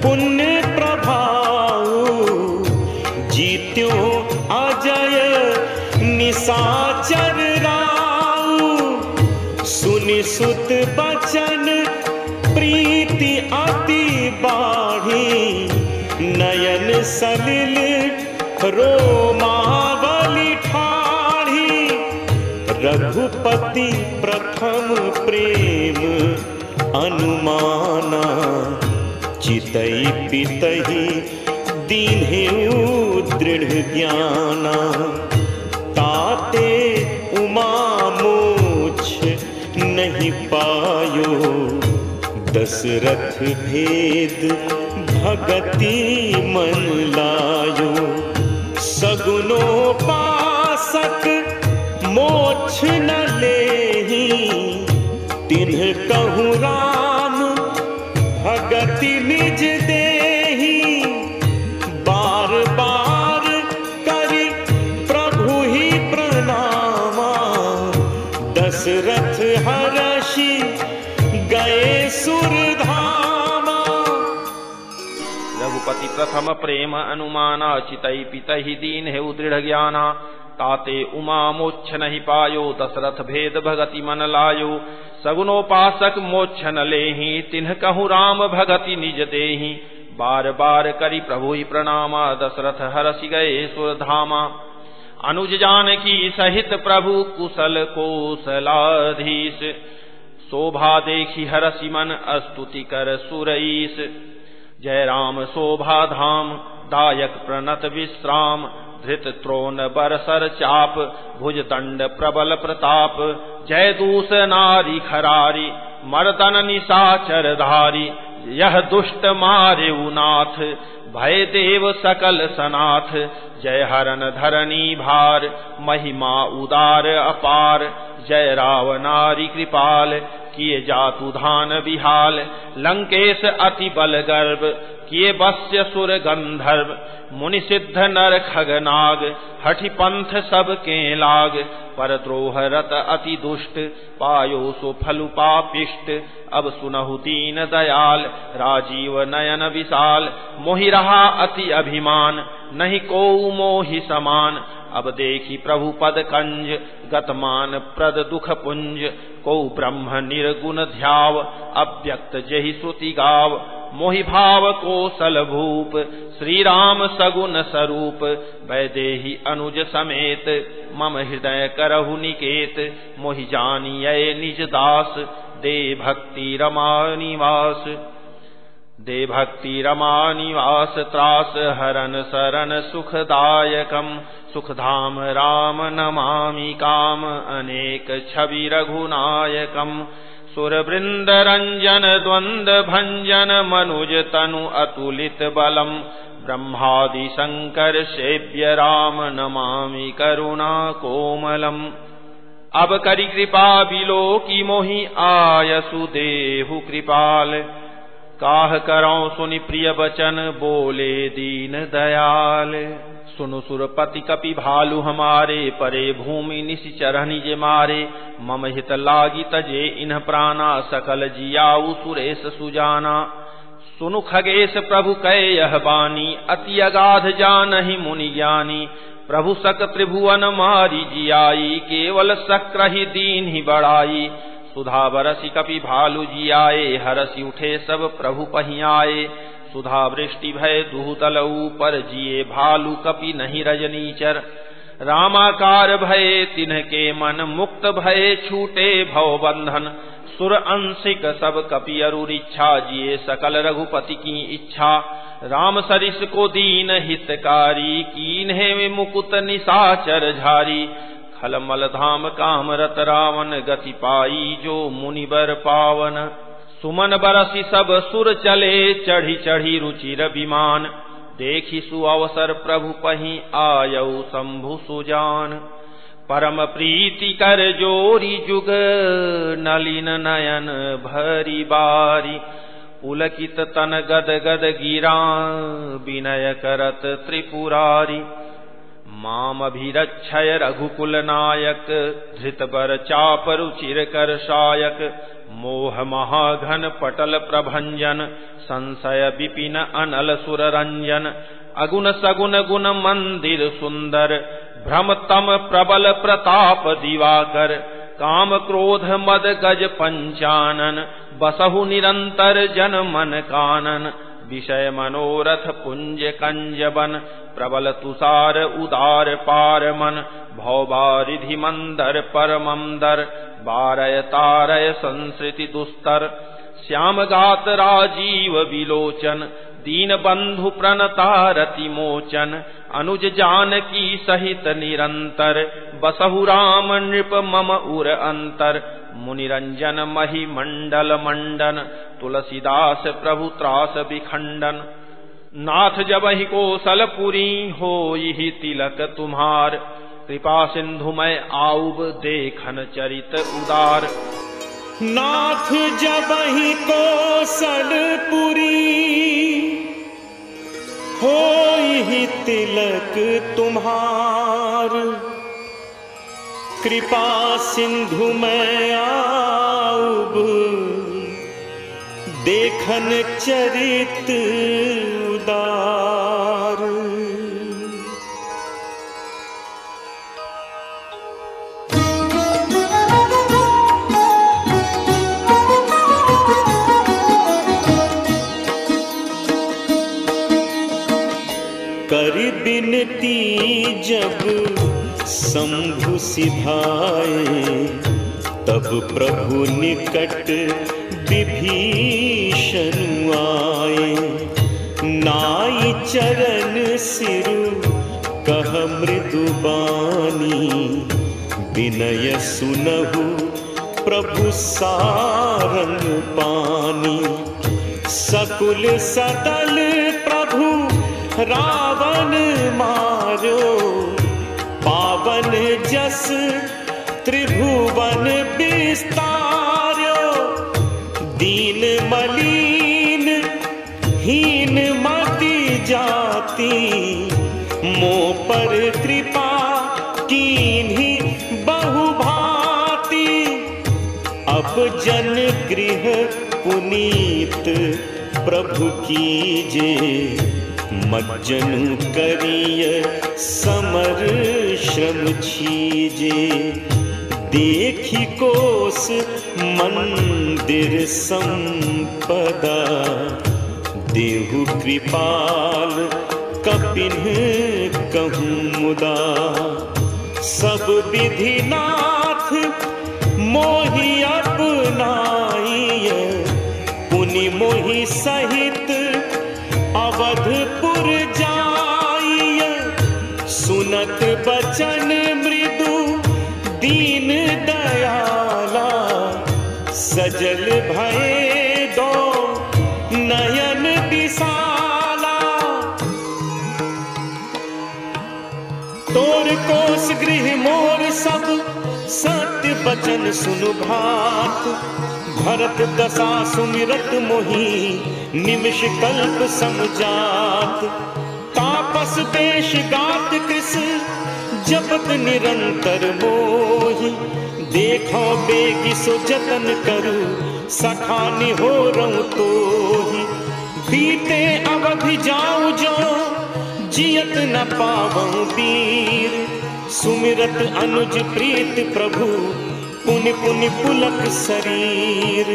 पुण्य प्रभाऊ जीत्यो अजय निशाचर राऊ सुनि सुत बचन प्रीति अति बाढ़ी नयन सलिल रोमावली ठाढ़ी रघुपति प्रथम प्रेम अनुमाना चितई पितहि दीन्हेउ दृढ़ ज्ञाना ताते उमा मोक्ष नहीं पायो दशरथ भेद भगति मन लायो सगुनोपासक मोक्ष न लेहि तिन्ह कहूँ राम भगति निज देहि बार बार करि प्रभु ही प्रणामा दशरथ हर्षि गए सुरधामा
रघुपति प्रथम प्रेम अनुमाना चितई पितहि दीन्हेउ दृढ़ ज्ञाना ताते उमा मोक्ष नहीं पायो दशरथ भेद भगति मन लायो सगुनोपासक मोक्ष न लेहि तिन्ह कहूँ राम भगति निज देहि बार बार करि प्रभु ही प्रणामा दशरथ हर्षि गए सुरधामा अनुज जानकी सहित प्रभु कुशल कोसलाधीश शोभा देखी हर्षि मन स्तुति कर सुरईस जय राम शोभा धाम दायक प्रणत विश्राम धृत त्रोण बरसर चाप भुज दंड प्रबल प्रताप जय दूस नारी खरारी मर्दन निशाचर धारी यह दुष्ट मारे नाथ भय देव सकल सनाथ जय हरन धरनी भार महिमा उदार अपार जय रावनारी कृपाल किए जातु धान विहाल, लंकेश अति बल गर्भ, किए वश्य सुर गंधर्व, मुनि सिद्ध नर खगनाग, हठि पंथ सब के लाग, पर द्रोह रत अति दुष्ट, पायो सो फलु पापिष्ट, अब सुनहु दीन दयाल, राजीव नयन विशाल, मोहि रहा अति अभिमान, नहीं को मोहि समान, अब देखी प्रभु पद कंज, गतमान प्रद दुख पुंज, को ब्रह्म निर्गुण ध्याव, अव्यक्त जेहि श्रुति गाव, मोहि भाव कोसल भूप, श्री राम सगुन स्वरूप, वैदेही अनुज समेत, मम हृदय करहु निकेत, मोहि जानियै निज दास, दे भक्ति रमा निवास, दे भक्ति रमा निवास, त्रास हरन शरण सुखदायकम, सुखधाम राम नमामि काम, अनेक छवि रघुनायकम, सुरवृंद रंजन द्वंद भंजन, मनुज तनु अतुलित बलम, ब्रह्मादि शंकर सेव्य राम, नमामि करुणा कोमलम। अब करि कृपा बिलो की मोहि आयसु देहु कृपाल, काह करौ सुनि प्रिय बचन, बोले दीन दयाल, सुनु सुरपति कपि भालु हमारे, परे भूमि निशिचर निज मारे, मम हित लागी तजे इन्ह प्राणा, सकल जियाऊ सुरेश सुजाना, सुनु खगेश प्रभु कै यह बानी, अति अगाध जानहि मुनि ज्ञानी, प्रभु सक त्रिभुवन मारी जियाई, केवल सक्रहि दीन ही बड़ाई, सुधा बरसी कपि भालु जियाए, हरसि उठे सब प्रभु पहियाए, सुधा वृष्टि भय दुहतल ऊपर, जिए भालु कपि नहीं रजनीचर, रामाकार भय तिन्ह के मन, मुक्त भय छूटे भव बंधन, सुर अंशिक सब कपि अरुर इच्छा, जिए सकल रघुपति की इच्छा, राम सरिस को दीन हितकारी, कीन्हे मुकुत निशाचर झारी, खलमल धाम काम रत रावण, गति पाई जो मुनिबर पावन, सुमन बरसी सब सुर चले, चढ़ी चढ़ी रुचिर विमान, देखी सुअवसर प्रभु पहि आयऊ शंभु सुजान, परम प्रीति कर जोरी जुग, नलिन नयन भरी बारी, पुलकित तन गद गद गिरा, विनय करत त्रिपुरारी, माम अभिरक्षय रघुकुल नायक, धृत बर चाप रुचिर कर सायक, मोह महाघन पटल प्रभंजन, संशय विपिन अनल सुर रंजन, अगुण सगुण गुण मंदिर सुंदर, भ्रम तम प्रबल प्रताप दिवाकर, काम क्रोध मद गज पंचानन, बसहु निरंतर जन मन कानन, विषय मनोरथ पुंज कंजबन, प्रबल तुषार उदार पार मन, भौबारिधि मंदर परमंदर, बारय तारय संसृति दुस्तर, श्याम गात राजीव विलोचन, दीन बंधु प्रणतारति मोचन, अनुज जानकी सहित निरंतर, बसहु राम नृप मम उर अंतर, मुनिरंजन मही मंडल मंडन, तुलसीदास प्रभु त्रास विखंडन, नाथ जबहि कोसलपुरी होई तिलक तुम्हार, कृपा सिंधु मैं आऊब देखन चरित उदार,
नाथ जबहि कोसलपुरी होई तिलक तुम्हार, कृपा सिंधु मैं आऊब देखन चरित उदार। कर बिनती जब शंभु सिधाए, तब प्रभु निकट विभीषण आए। नाई चरण सिरु कह मृदु बानी, विनय सुनहु प्रभु सारंग पानी। सकुल सदल प्रभु रावण मारो, पावन जस त्रिभुवन विस्तारो।
मलिन हीन मति जाती, मोह पर कृपा कीन्ही बहु भांति। अब जन गृह पुनीत प्रभु कीजे, मज्जनु करिय समर श्रम छीजे। देखी कोस मंदिर संपदा, देहु कृपाल कपिन कहूँ मुदा। सब विधि नाथ मोहि अपनाइय, पुनि मोहि सहित अवधपुर जाइय। सुनत बचन मृदु दीन दयाला, सजल भये दो नयन विशाला। तोर कोस गृह मोर सब, सत्य बचन सुनु भात। भरत दशा सुमिरत मोहि, निमिष कल्प समजात। तापस देश गात कृस, जपत निरंतर मोहि। देखो बेगी सो जतन करू, सखा निहोरऊं तोहि। बीते अवधि जाऊं जो, जियत न पावऊं वीर। सुमिरत अनुज प्रीत प्रभु, पुनि पुनि पुलक शरीर।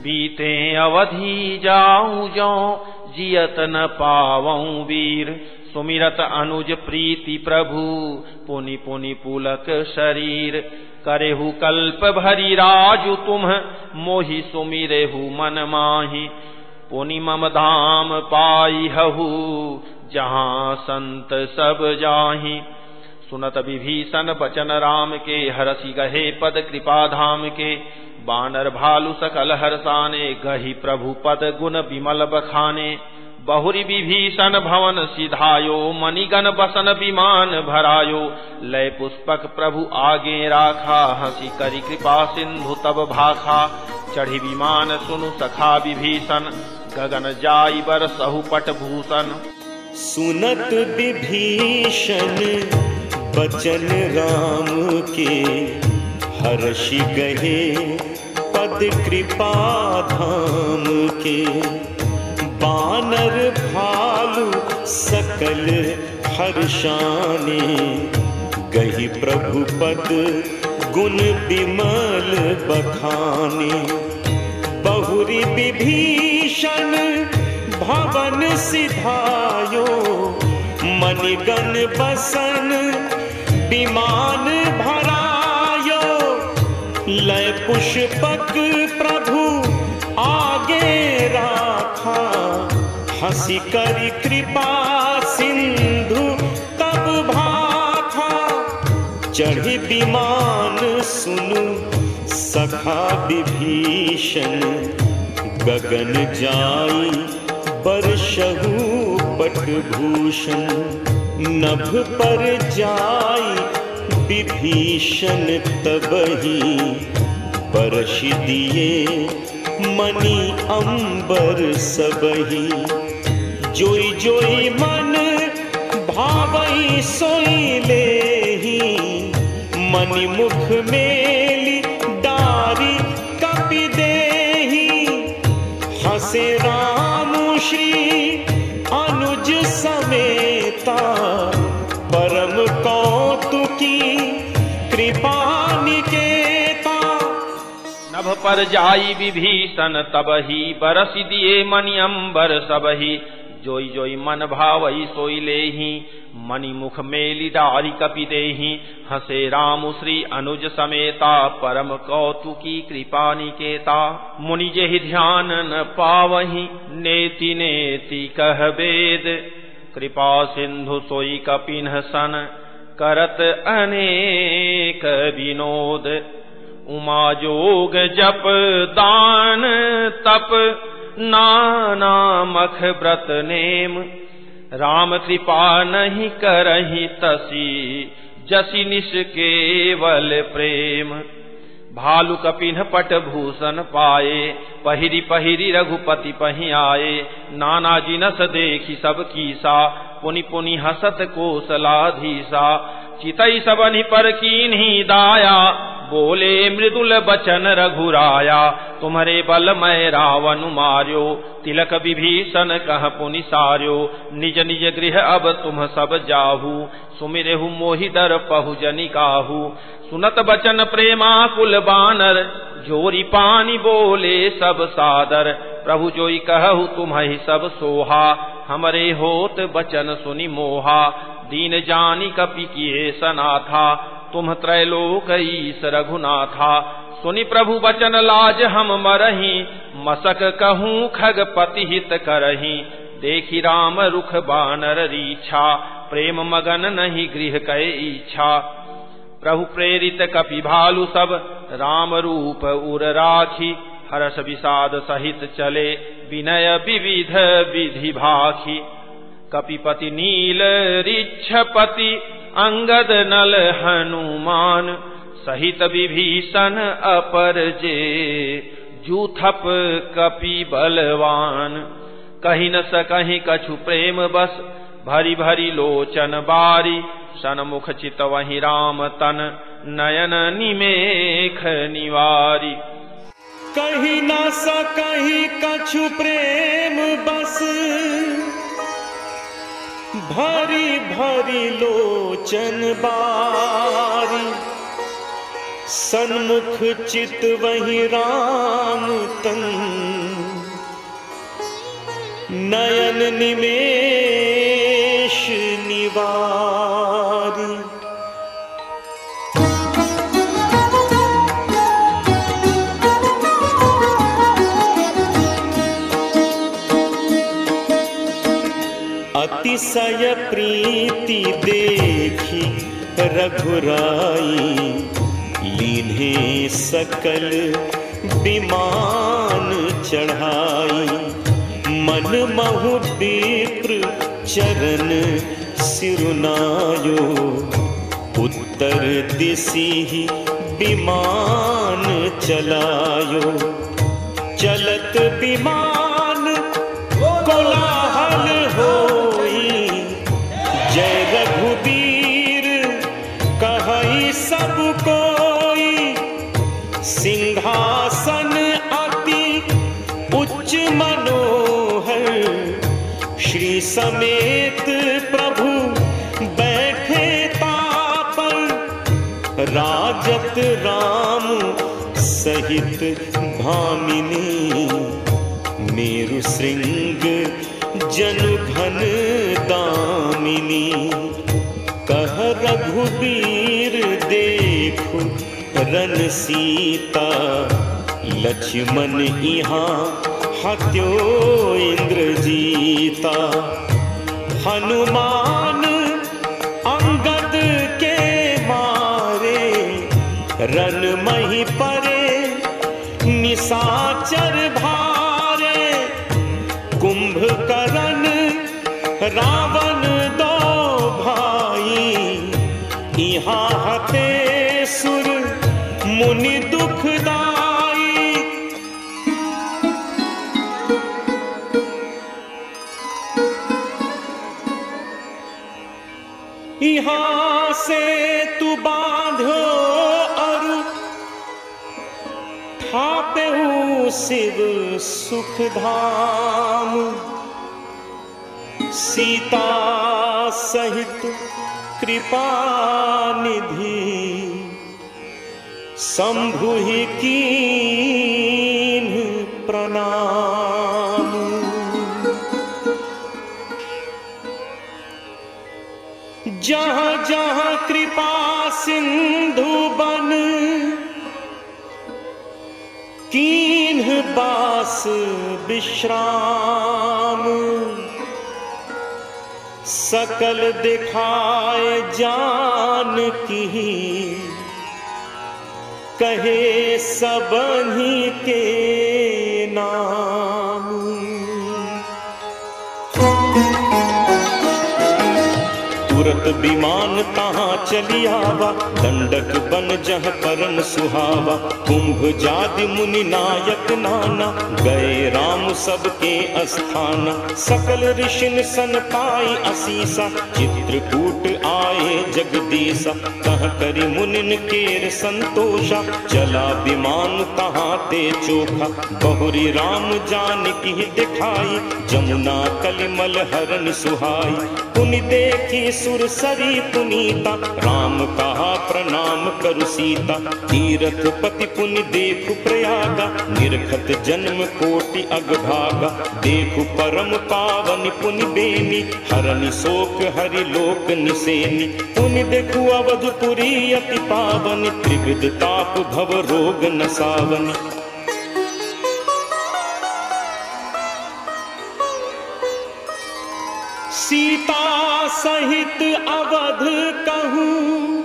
बीते अवधि जाऊं जो, जियत न पावऊं वीर। सुमिरत अनुज प्रीति प्रभु, पुनि पुनि पुलक शरीर। करेहु कल्प भरी राजु तुम, मोहि सुमिरेहु मन माहि। पुनि मम धाम पाई हहु, जहाँ संत सब जाहि। सुनत विभीषण बचन राम के, हरसि गहे पद कृपा धाम के। बानर भालु सकल हर्षाने, गहि प्रभु पद गुण विमल बखाने। बहुरी विभीषण भवन सिधायो, मणिगण बसन विमान भरायो। लय पुष्पक प्रभु आगे राखा, हंसी करी कृपा सिंधु तब भाखा। चढ़ी विमान सुनु सखा विभीषण, गगन जाई बरसहु पट भूषण।
सुनत विभीषण बचन राम के, हर्षि गहे पद कृपा धाम के। बानर भालु सकल हर्षाने, गहि प्रभु पद गुण विमल बखाने। बहुरी विभीषण भवन सिधायो, मणिगण बसन विमान भरायो। लय पुष्पक प्रभु आगे राखा, हंसी करी कृपा सिंधु तब भाखा। चढ़ी विमान सुनु सखा विभीषण, गगन जाई बरसहु पट भूषण। नभ पर जाई विभीषण तबहि, बरस दिए मणि अंबर सबहि। जोई जोई मन भावई सोई लेहि, मणि मुख मेली डारी कपि देहि। हंसे राम श्री अनुज समेता, परम कौतुकी कृपा निकेता।
नभ पर जाई विभीषण तबहि, बरस दिए मणि अंबर सबहि। जोई जोई मन भावई सोई लेहि, मणि मुख मेली डारी कपि देहि। हंसे राम श्री अनुज समेता, परम कौतुकी कृपा निकेता। मुनि जेहि ध्यान न पावहि, नेति नेति कह वेद। कृपा सिंधु सोई कपिन सन, करत अनेक विनोद। उमा जोग जप दान तप, नाना मख व्रत नेम। राम कृपा नहीं करहि तसी जसी निष्केवल प्रेम। भालु कपिन पट भूषण पाए पहिरी पहिरी रघुपति पहि आए। नाना जिनस देखी सब कीसा पुनि पुनि हसत कोसलाधीसा। चितई सबनि पर कीन्ही दाया बोले मृदुल बचन रघुराया। तुम्हारे बल मैं रावण मार्यो तिलक विभीषण कह पुनि सार्यो। निज निज गृह अब तुम सब जाहू सुमिरेहु मोहि दर पहु जनि काहू। सुनत बचन प्रेमा कुल बानर जोरी पानी बोले सब सादर। प्रभु जोई कहु तुम्हि सब सोहा हमरे होत बचन सुनि मोहा। दीन जानी कपि किए सनाथा तुम त्रैलोक ईस रघुनाथा। सुनि प्रभु बचन लाज हम मरहि मसक कहूँ खगपति हित करहि। देखी राम रुख बानर रीछा प्रेम मगन नहीं गृह कै इच्छा। प्रभु प्रेरित कपि भालु सब राम रूप उर राखी। हर्ष विषाद सहित चले विनय विविध विधि भाखी। कपिपति नील ऋक्षपति अंगद नल हनुमान। सहित विभीषण अपर जे जूथप कपि बलवान। कहि न सकहि कछु प्रेम बस भरी भरी लोचन बारी। सनमुख चित वहि राम तन नयन निमेख निवारी।
कहि न सकहि कछु प्रेम बस भरी भरी लोचन बारी। सन्मुख चित वही राम तन नयन निमेष निवारी। अतिशय प्रीति देखी रघुराई। लीन्हे सकल विमान चढ़ाई। मन महु विप्र चरण सिरुनायो। उत्तर दिशि विमान चलायो। चलत विमान कोलाहल होई। जय रघुबीर कहई सब कोई। सिंहासन अति उच्च मनोहर। श्री समेत प्रभु बैठे तापर। राजत राम सहित भामिनी। मेरु श्रृंग जनु घन दामिनी। कह रघुबीर देखु रन सीता। लक्ष्मण यहाँ हत्यो इंद्रजीता। हनुमान अंगद के मारे। रन मही परे निशाचर भारे। कुंभकर्ण रावण दो भाई। यहाँ हते सुर मुनि दुखदाई। यहाँ से तू बांधो अरु। थापेहु शिव सुख धाम। सीता सहित कृपा निधि। शंभु ही कीन्ह प्रणाम। जहाँ जहाँ कृपा सिंधु बन। कीन्ह बास विश्राम। सकल दिखाए जानकी। कहे सबन्ही के नाम।
तुरत विमान तहाँ चली आवा, दंडक बन जह परम सुहावा। कुंभ जादि मुनि नायक नाना, गए राम सबके अस्थाना। सकल ऋषिन सन पाई असीसा, चित्रकूट आए जगदीसा। कह करि मुनिन केर संतोषा, चला विमान तहाँ ते चोखा। बहुरी राम जानकी दिखाई, जमुना कलिमल हरन सुहाई। पुनि देखी सुरसरी पुनीता, राम कहा प्रणाम करु सीता। तीरथ पति पुनि देखु प्रयागा, निरखत जन्म कोटि अगभागा। देखु परम पावन पुनि बेनी, हरनि शोक हरि लोक निसेनी। पुनि देखु अवधपुरी अति पावन, त्रिविध ताप भव रोग नसावनी। सीता सहित अवध कहूँ,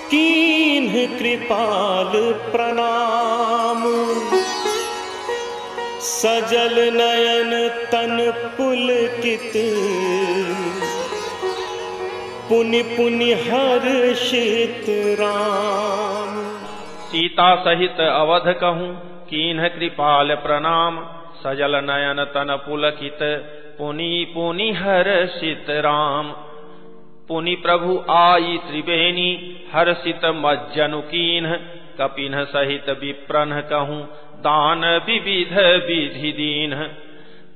कीन्ह कृपाल प्रणाम। सजल नयन तन पुलकित, पुनि पुनि हर्षित राम।
सीता सहित अवध कहूँ, कीन्ह कृपाल प्रणाम। सजल नयन तन पुलकित, पुनि पुनि हर्षित राम। पुनि प्रभु आई त्रिवेणी, हर्षित मज्जनु कीन्ह। कपिन्ह सहित विप्रन्ह कहूँ, दान विविध विधि दीन्ह।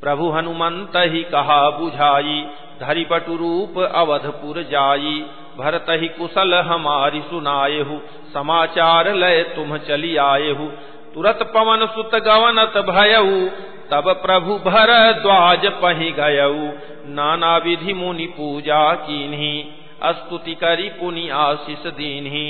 प्रभु हनुमंत ही कहा बुझाई, धरि बटु रूप अवधपुर जाई। भरत ही कुशल हमारी सुनाएहु, समाचार लय तुम चली आएहु। तुरत पवन सुत गवनत भयऊ, तब प्रभु भरद्वाज पहि गयऊ। नाना विधि मुनि पूजा कीन्ही, स्तुति करी पुनि आशीष दीन्ही।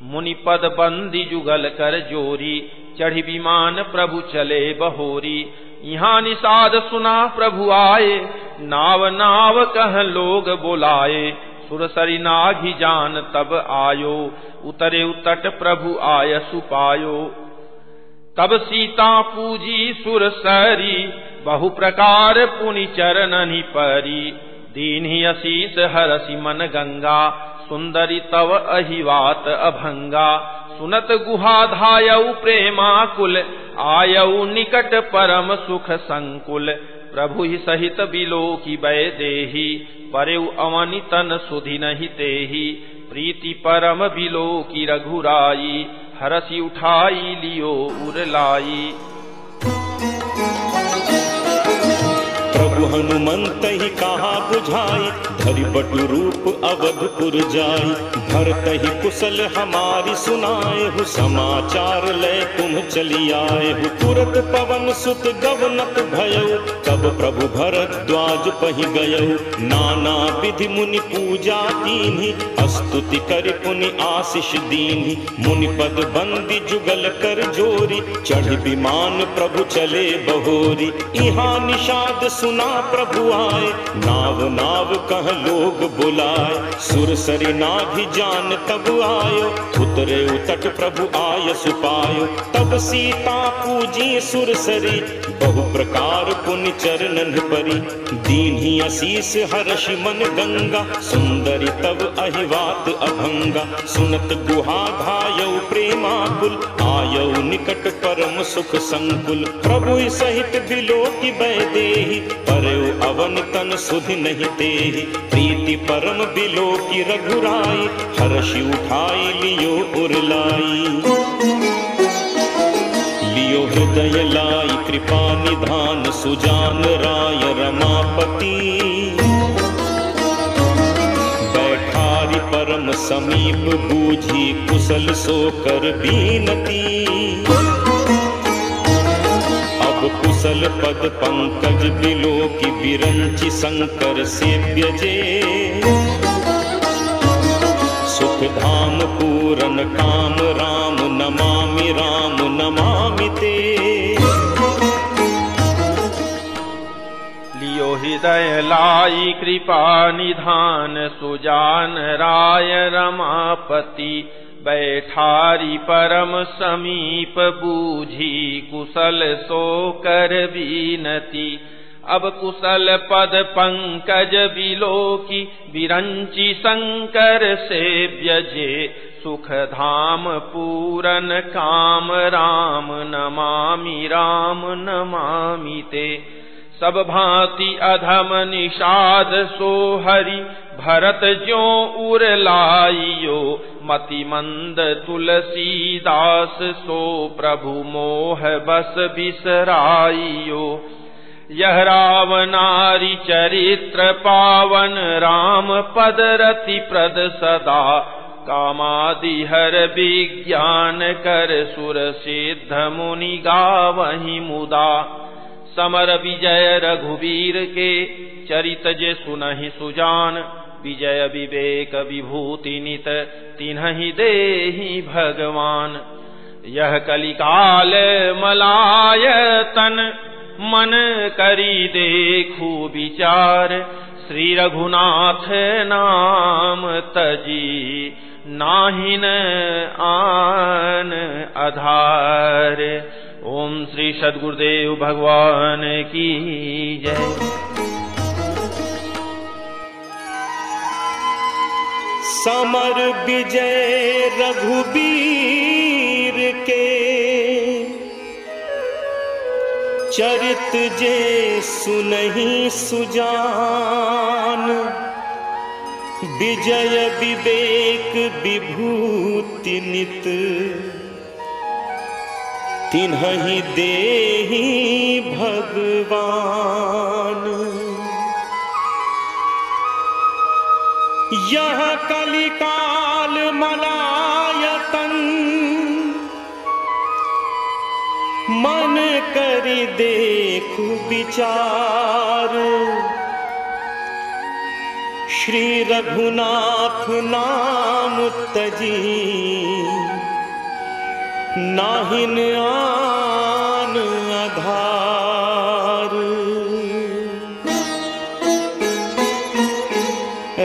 मुनि पद बंदी जुगल कर जोरी, चढ़ी विमान प्रभु चले बहोरी। यहाँ निषाद सुना प्रभु आए, नाव नाव कह लोग बुलाए। सुरसरी नाघि जान तब आयो, उतरे उतट प्रभु आय सुपायो। तब सीता पूजी सुरसरी, बहु प्रकार पुनि चरणनि परी। दीन्हि असीस हरसि मन गंगा, सुंदरी तव अहिवात अभंगा। सुनत गुहा धायऊ प्रेमाकुल, आयऊ निकट परम सुख संकुल। प्रभु ही सहित बिलोकी बै देही, परेउ अवनि तन सुधि नहि तेहि। प्रीति परम बिलोकी रघुराई, हरसि उठाई लियो उरलाई।
प्रभु हनुमंत ही कहा बुझाई, धरि बटु रूप अवधपुर जाई। भरत ही कुशल हमारी सुनाए हु, समाचार ले तुम चली आए हु। तुरत पवन सुत गवनत भयऊ, तब प्रभु भरद्वाज पहि गयऊ। नाना विधि मुनि पूजा कीन्ही, स्तुति कर पुनि आशीष दीन्ही। मुनि पद बंदी जुगल कर जोरी, चढ़ी विमान प्रभु चले बहोरी। यहाँ निषाद सुना प्रभु आए, नाव नाव कह लोग बुलाए। सुरसरी नाभि जान तब आयो, उतरे उतट प्रभु आय सुपायो। तब सीता पूजी सुरसरी, बहु प्रकार पुनि चरणन परी। दीन्ही असीस हर्षि मन गंगा, सुंदरी तब अहिवात अभंगा। सुनत गुहा धायऊ प्रेमाकुल, आयऊ निकट परम सुख संकुल। प्रभु सहित बिलोकी बै देहि, परेउ अवन तन सुधि नहीं तेहि। प्रीति परम बिलोकी रघुराई, हर्षि उठाई लियो उरलाई। लियो हृदय लाई कृपा निधान, सुजान राय रमापति। बैठारी परम समीप, बूझी कुशल सो कर बीनती। कुशल पद पंकज बिलोकी, बिरंचि शंकर सेव्य जे। सुख धाम पूरन काम, राम नमामि राम नमामि ते।
लियो हृदय लाई कृपा निधान, सुजान राय रमापति। बैठारी परम समीप, बूझी कुशल सो कर बीनती। अब कुशल पद पंकज बिलोकी विरंची शंकर सेव्य जे सुख धाम पूरन काम राम नमामि ते। सब भांति अधम निषाद सो हरि भरत ज्यों उर लाइयो मति मंद तुलसीदास सो प्रभु मोह बस बिसराइयो। यह रावनारी चरित्र पावन राम पद रति प्रद सदा कामादि हर विज्ञान कर सुर सिद्ध मुनि गावहि मुदा। समर विजय रघुवीर के चरित जे सुनहि सुजान विजय विवेक विभूति नित तिन्हि देहि भगवान। यह कलिकाल मलायतन मन करी देखू विचार श्री रघुनाथ नाम तजी नाहिन आन आधार। ओम श्री सद्गुरुदेव भगवान की जय।
समर विजय रघुबीर के चरित जे सुनहि सुजान विजय विवेक विभूति नित तिन्हि देहि भगवान। यह कलिकाल मलायतन मन करि देखु विचार श्री रघुनाथ नाम तजी नाहिन आन आधार।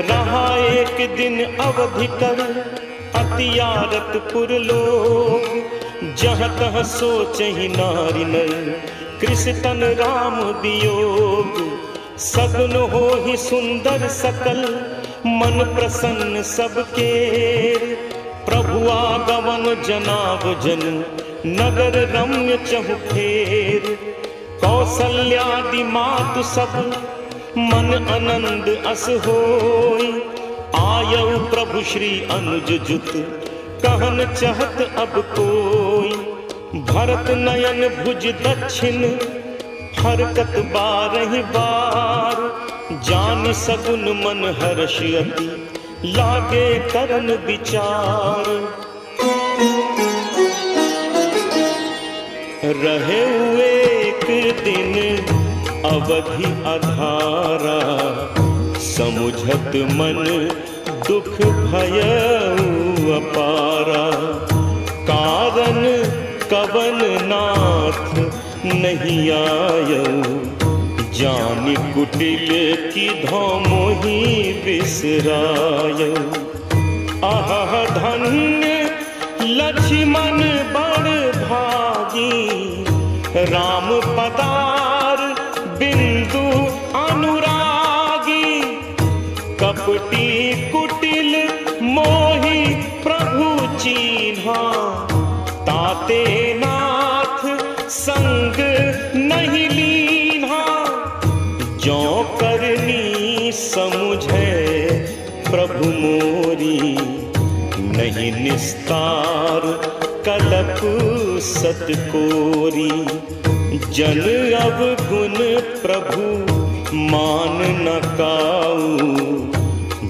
रहा एक दिन अवधि कर अतियारतपुर लोग जहाँ तहाँ सोचहि नारी नर कृष्ण राम वियोग। सगुन होहि सुंदर सकल मन प्रसन्न सबके प्रभु आगमन जनाब जन नगर रम्य चहुफेर। कौसल्यादि मातु सब मन आनंद अस होई आयौ प्रभु श्री अनुज जुत कहन चाहत अब कोई। भरत नयन भुज दक्षिण हरकत बारहि बार जान सगुन मन हर्ष अति लागे करन विचार। रहे एक दिन अवधि अधारा समुझत मन दुख भयउ अपारा। कारण कवन नाथ नहीं आयऊ जानि कुटिल की धोमोहि बिसरायऊ। आह धन्य लक्ष्मण बड़ भागी राम पदार बिंदु अनुरागी। कपटी कुटिल मोहि प्रभु चीन्हा ताते नाथ संग नहीं लीन्हा। जो करनी समुझे प्रभु मोरी नहीं निस्तार कलप सतकोरी। जन अवगुण प्रभु मान न काऊ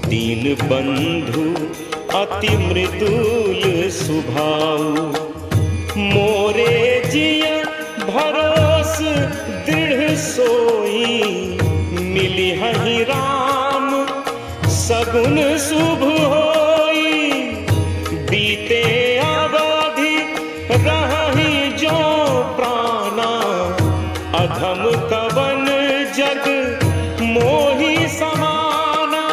दीन बंधु अति मृदुल सुभाऊ। मोरे जिय भरोस दृढ़ सोई मिली हहि राम सगुन शुभ होई। बीते अवधि रहि जो प्राणा अधम कवन जग मोहि समाना।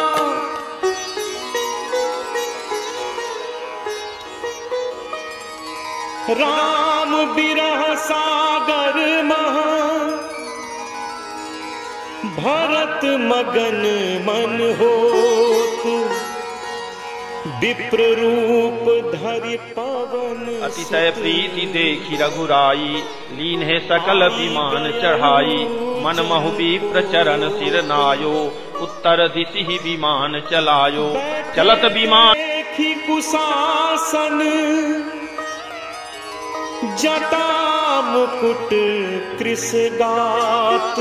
राम बिरह सागर महा भरत मगन मन होत, विप्र रूप धरि पवन
अतिशय प्रीति देखी रघुराई, लीन है सकल विमान चढ़ाई। मन महु विप्र चरण सिर नायो, उत्तर दिशि ही विमान चलायो। चलत विमान
देखी कुशासन, जटा मुकुट कृष गात।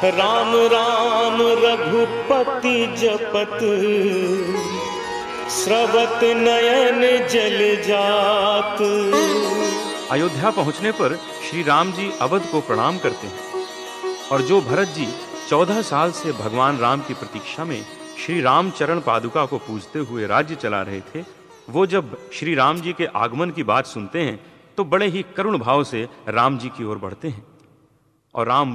राम राम रघुपति जपत, स्रवत नयन जल जात।
अयोध्या पहुंचने पर श्री राम जी अवध को प्रणाम करते हैं और जो भरत जी 14 साल से भगवान राम की प्रतीक्षा में श्री राम चरण पादुका को पूजते हुए राज्य चला रहे थे, वो जब श्री राम जी के आगमन की बात सुनते हैं तो बड़े ही करुण भाव से राम जी की ओर बढ़ते हैं और राम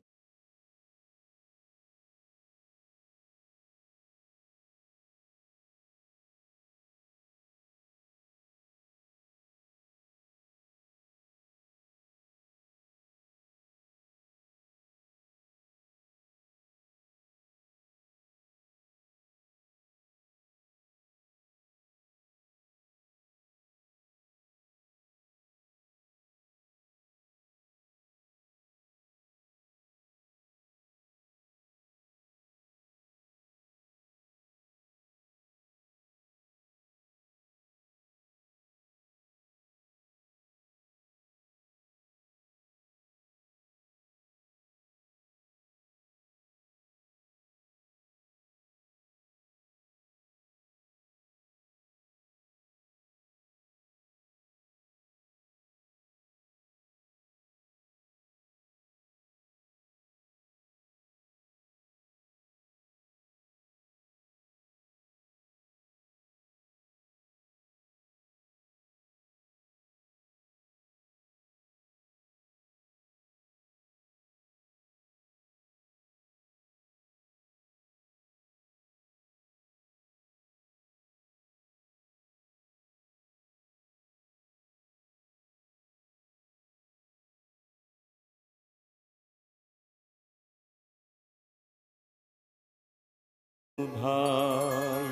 भाई।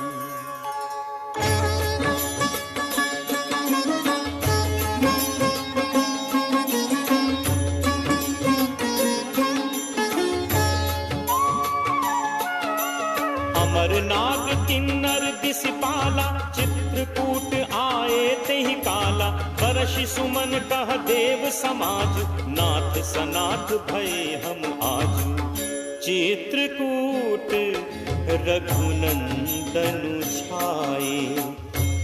अमरनाग किन्नर दिसिपाला, चित्रकूट आए तेहि काला। बरषि सुमन कह देव समाज, नाथ सनाथ भय हम आजू। चित्रकूट रघुनंदनु छाए,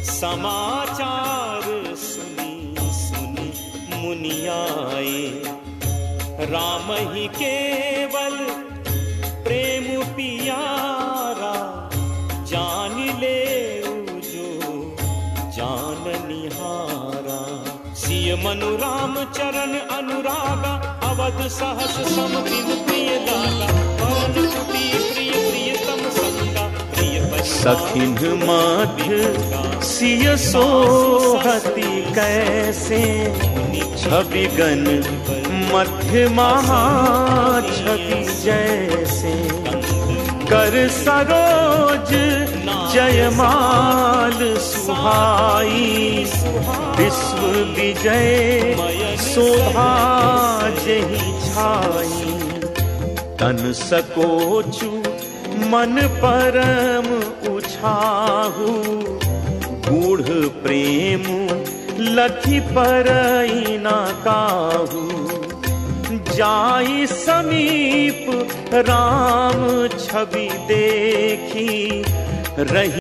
समाचार सुनी सुनी मुनियाए। राम ही केवल प्रेम पियारा, जान ले जो जान निहारा। सिय मनु राम चरण अनुरागा, अवध सहस समदिन प्रिय लागा। पवन कुटी प्रिय प्रियतम संगा, प्रिय
सखिन मध्य सिय सोहति कैसे। छविगन मध्य महा छवि जैसे। कर सरोज जयमाल सुहाई, विश्व विजय शोभा जहि छाई। तन सकोचु मन परम उछाहु, गूढ़ प्रेम लखि परई न काहू। जाई समीप राम छवि देखी रही।